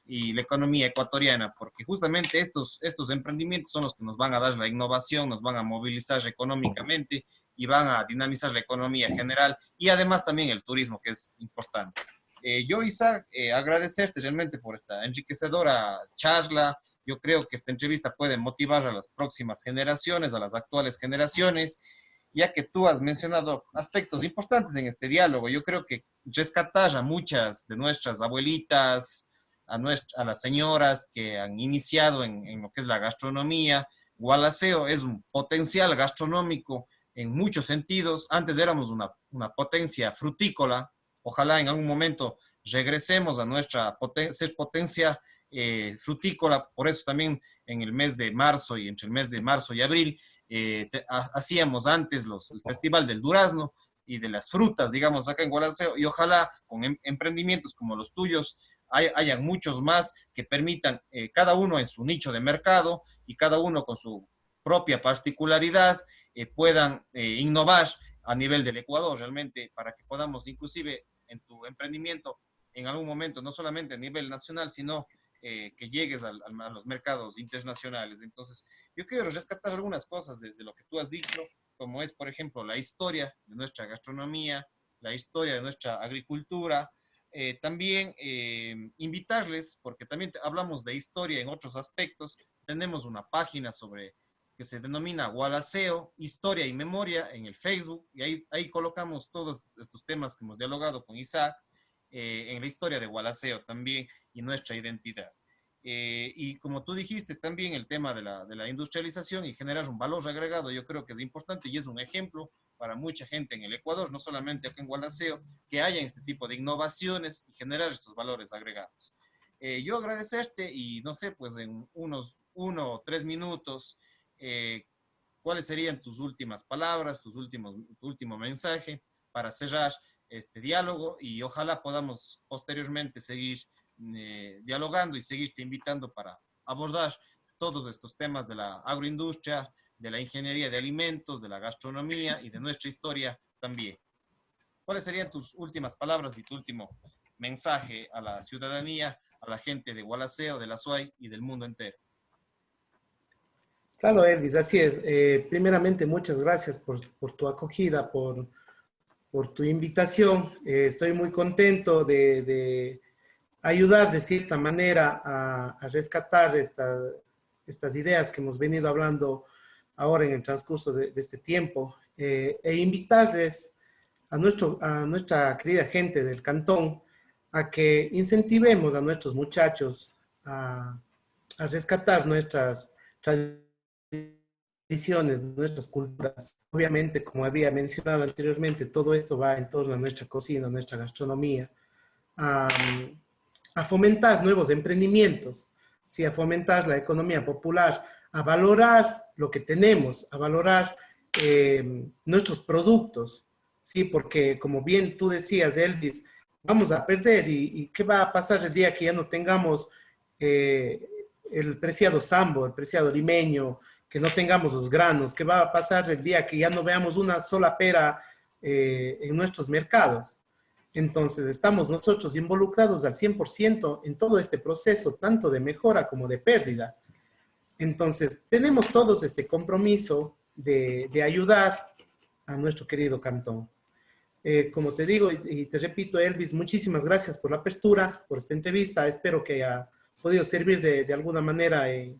y la economía ecuatoriana, porque justamente estos emprendimientos son los que nos van a dar la innovación, nos van a movilizar económicamente y van a dinamizar la economía general y además también el turismo, que es importante. Yo, Isaac, agradecerte realmente por esta enriquecedora charla. Yo creo que esta entrevista puede motivar a las próximas generaciones, a las actuales generaciones, ya que tú has mencionado aspectos importantes en este diálogo. Yo creo que rescatar a muchas de nuestras abuelitas, a las señoras que han iniciado en lo que es la gastronomía. Gualaceo es un potencial gastronómico en muchos sentidos. Antes éramos una potencia frutícola. Ojalá en algún momento regresemos a nuestra potencia frutícola. Por eso también en el mes de marzo y entre el mes de marzo y abril hacíamos antes el Festival del Durazno y de las frutas, digamos, acá en Gualaceo, y ojalá con emprendimientos como los tuyos hayan muchos más que permitan, cada uno en su nicho de mercado y cada uno con su propia particularidad, puedan innovar a nivel del Ecuador realmente para que podamos inclusive en tu emprendimiento en algún momento, no solamente a nivel nacional, sino que llegues a los mercados internacionales. Entonces, yo quiero rescatar algunas cosas de lo que tú has dicho, como es, por ejemplo, la historia de nuestra gastronomía, la historia de nuestra agricultura. También invitarles, porque también hablamos de historia en otros aspectos, tenemos una página sobre que se denomina Gualaceo, Historia y Memoria en el Facebook, y ahí colocamos todos estos temas que hemos dialogado con Isaac, en la historia de Gualaceo también y nuestra identidad. Y como tú dijiste, también el tema de la industrialización y generar un valor agregado, yo creo que es importante y es un ejemplo para mucha gente en el Ecuador, no solamente acá en Gualaceo, que haya este tipo de innovaciones y generar estos valores agregados. Yo agradecerte y no sé, pues en unos 1 o 3 minutos, ¿cuáles serían tus últimas palabras, tu último mensaje para cerrar este diálogo y ojalá podamos posteriormente seguir dialogando y seguirte invitando para abordar todos estos temas de la agroindustria, de la ingeniería de alimentos, de la gastronomía y de nuestra historia también? ¿Cuáles serían tus últimas palabras y tu último mensaje a la ciudadanía, a la gente de Gualaceo, de la SUAY y del mundo entero? Claro, Elvis, así es. Primeramente, muchas gracias por tu acogida, por tu invitación. Estoy muy contento de ayudar de cierta manera a rescatar estas ideas que hemos venido hablando ahora en el transcurso de este tiempo, e invitarles a nuestra querida gente del cantón a que incentivemos a nuestros muchachos a rescatar nuestras tradiciones, nuestras culturas. Obviamente, como había mencionado anteriormente, todo esto va en torno a nuestra cocina, nuestra gastronomía, a, a fomentar nuevos emprendimientos, ¿sí? A fomentar la economía popular, a valorar lo que tenemos, a valorar nuestros productos, ¿sí? Porque como bien tú decías, Elvis, vamos a perder y ¿qué va a pasar el día que ya no tengamos eh, el preciado sambo, el preciado limeño, que no tengamos los granos? ¿Qué va a pasar el día que ya no veamos una sola pera en nuestros mercados? Entonces, estamos nosotros involucrados al 100% en todo este proceso, tanto de mejora como de pérdida. Entonces, tenemos todos este compromiso de ayudar a nuestro querido cantón. Como te digo y te repito, Elvis, muchísimas gracias por la apertura, por esta entrevista. Espero que haya podido servir de alguna manera en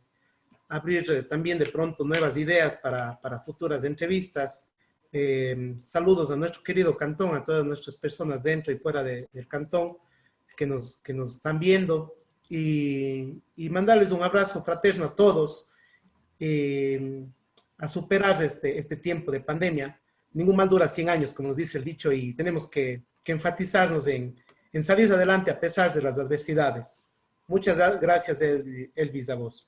abrir también de pronto nuevas ideas para futuras entrevistas. Saludos a nuestro querido cantón, a todas nuestras personas dentro y fuera del cantón que nos están viendo y mandarles un abrazo fraterno a todos, a superar este tiempo de pandemia. Ningún mal dura 100 años, como nos dice el dicho, y tenemos que enfatizarnos en salir adelante a pesar de las adversidades. Muchas gracias, Elvis, a vos.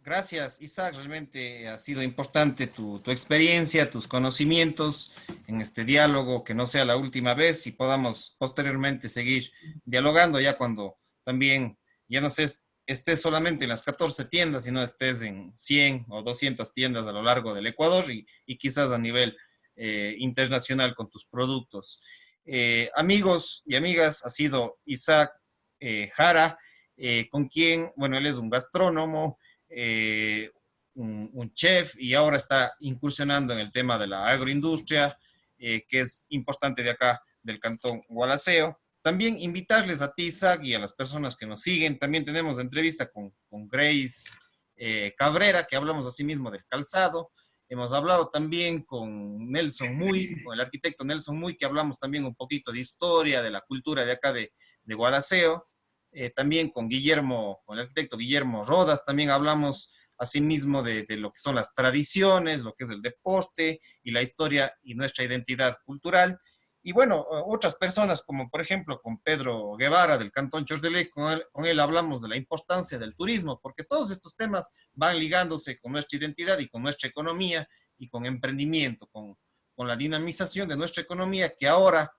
Gracias, Isaac. Realmente ha sido importante tu experiencia, tus conocimientos en este diálogo, que no sea la última vez y podamos posteriormente seguir dialogando ya cuando también, ya no sé, estés solamente en las 14 tiendas, sino estés en 100 o 200 tiendas a lo largo del Ecuador y quizás a nivel internacional con tus productos. Amigos y amigas, ha sido Isaac Jara, con quien, bueno, él es un gastrónomo, eh, un chef y ahora está incursionando en el tema de la agroindustria, que es importante de acá, del cantón Gualaceo. También invitarles a ti, Isaac, y a las personas que nos siguen. También tenemos entrevista con Grace Cabrera, que hablamos asimismo del calzado. Hemos hablado también con Nelson Muy, con el arquitecto Nelson Muy, que hablamos también un poquito de historia, de la cultura de acá de Gualaceo. También con el arquitecto Guillermo Rodas, también hablamos asimismo de lo que son las tradiciones, lo que es el deporte y la historia y nuestra identidad cultural. Y bueno, otras personas, como por ejemplo con Pedro Guevara del Cantón Chordeley, con él hablamos de la importancia del turismo, porque todos estos temas van ligándose con nuestra identidad y con nuestra economía y con emprendimiento, con la dinamización de nuestra economía que ahora,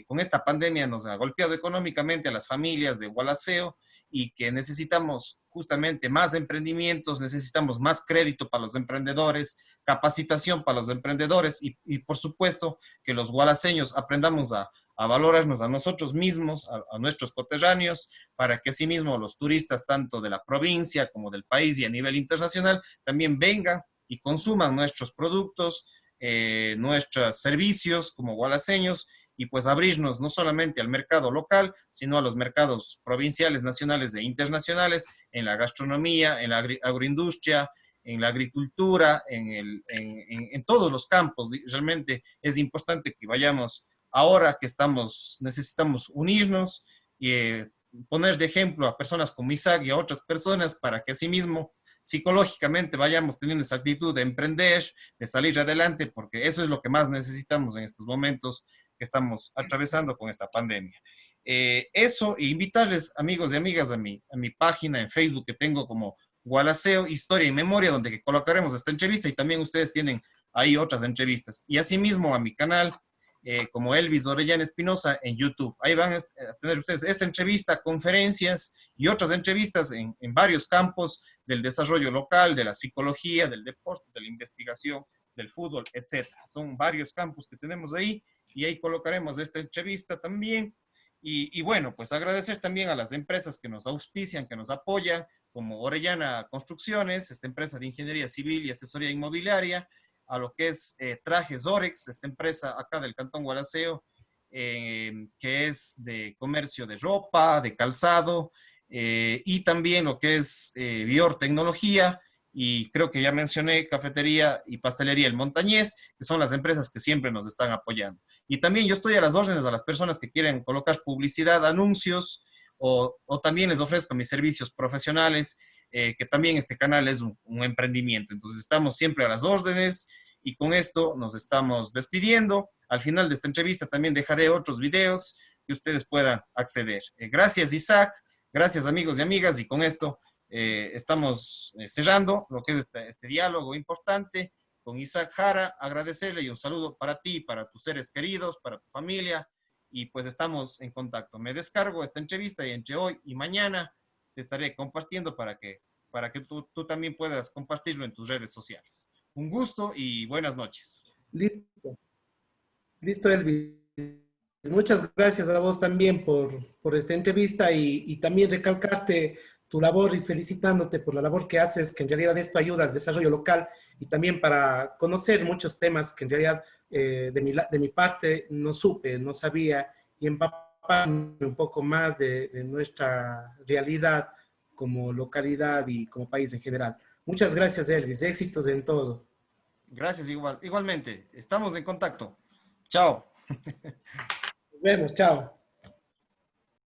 con esta pandemia, nos ha golpeado económicamente a las familias de Gualaceo y que necesitamos justamente más emprendimientos, necesitamos más crédito para los emprendedores, capacitación para los emprendedores y por supuesto, que los gualaseños aprendamos a valorarnos a nosotros mismos, a nuestros coterráneos, para que asimismo los turistas, tanto de la provincia como del país y a nivel internacional, también vengan y consuman nuestros productos, nuestros servicios como gualaseños y pues abrirnos no solamente al mercado local, sino a los mercados provinciales, nacionales e internacionales, en la gastronomía, en la agroindustria, en la agricultura, en todos los campos. Realmente es importante que vayamos, ahora que necesitamos unirnos y poner de ejemplo a personas como Isaac y a otras personas para que asimismo psicológicamente vayamos teniendo esa actitud de emprender, de salir adelante, porque eso es lo que más necesitamos en estos momentos que estamos atravesando con esta pandemia. Eso, e invitarles, amigos y amigas, a mi página en Facebook que tengo como Gualaceo, Historia y Memoria, donde colocaremos esta entrevista y también ustedes tienen ahí otras entrevistas. Y asimismo a mi canal, como Elvis Orellana Espinosa en YouTube. Ahí van a tener ustedes esta entrevista, conferencias y otras entrevistas en varios campos del desarrollo local, de la psicología, del deporte, de la investigación, del fútbol, etc. Son varios campos que tenemos ahí y ahí colocaremos esta entrevista también. Y bueno, pues agradecer también a las empresas que nos auspician, que nos apoyan, como Orellana Construcciones, esta empresa de ingeniería civil y asesoría inmobiliaria, a lo que es Trajes Orex, esta empresa acá del Cantón Gualaceo, que es de comercio de ropa, de calzado, y también lo que es Bior Tecnología, y creo que ya mencioné Cafetería y Pastelería El Montañés, que son las empresas que siempre nos están apoyando. Y también yo estoy a las órdenes a las personas que quieren colocar publicidad, anuncios, o también les ofrezco mis servicios profesionales, que también este canal es un emprendimiento. Entonces estamos siempre a las órdenes y con esto nos estamos despidiendo. Al final de esta entrevista también dejaré otros videos que ustedes puedan acceder. Gracias, Isaac. Gracias, amigos y amigas. Y con esto estamos cerrando lo que es este diálogo importante con Isaac Jara. Agradecerle y un saludo para ti, para tus seres queridos, para tu familia. Y pues estamos en contacto. Me descargo esta entrevista y entre hoy y mañana te estaré compartiendo para que tú también puedas compartirlo en tus redes sociales. Un gusto y buenas noches. Listo, listo, Elvis. Muchas gracias a vos también por esta entrevista y también recalcarte tu labor y felicitándote por la labor que haces, que en realidad esto ayuda al desarrollo local y también para conocer muchos temas que en realidad de mi parte no supe, no sabía y empaparme un poco más de nuestra realidad como localidad y como país en general. Muchas gracias, Elvis. Éxitos en todo. Gracias igualmente. Estamos en contacto. Chao. Nos vemos. Chao.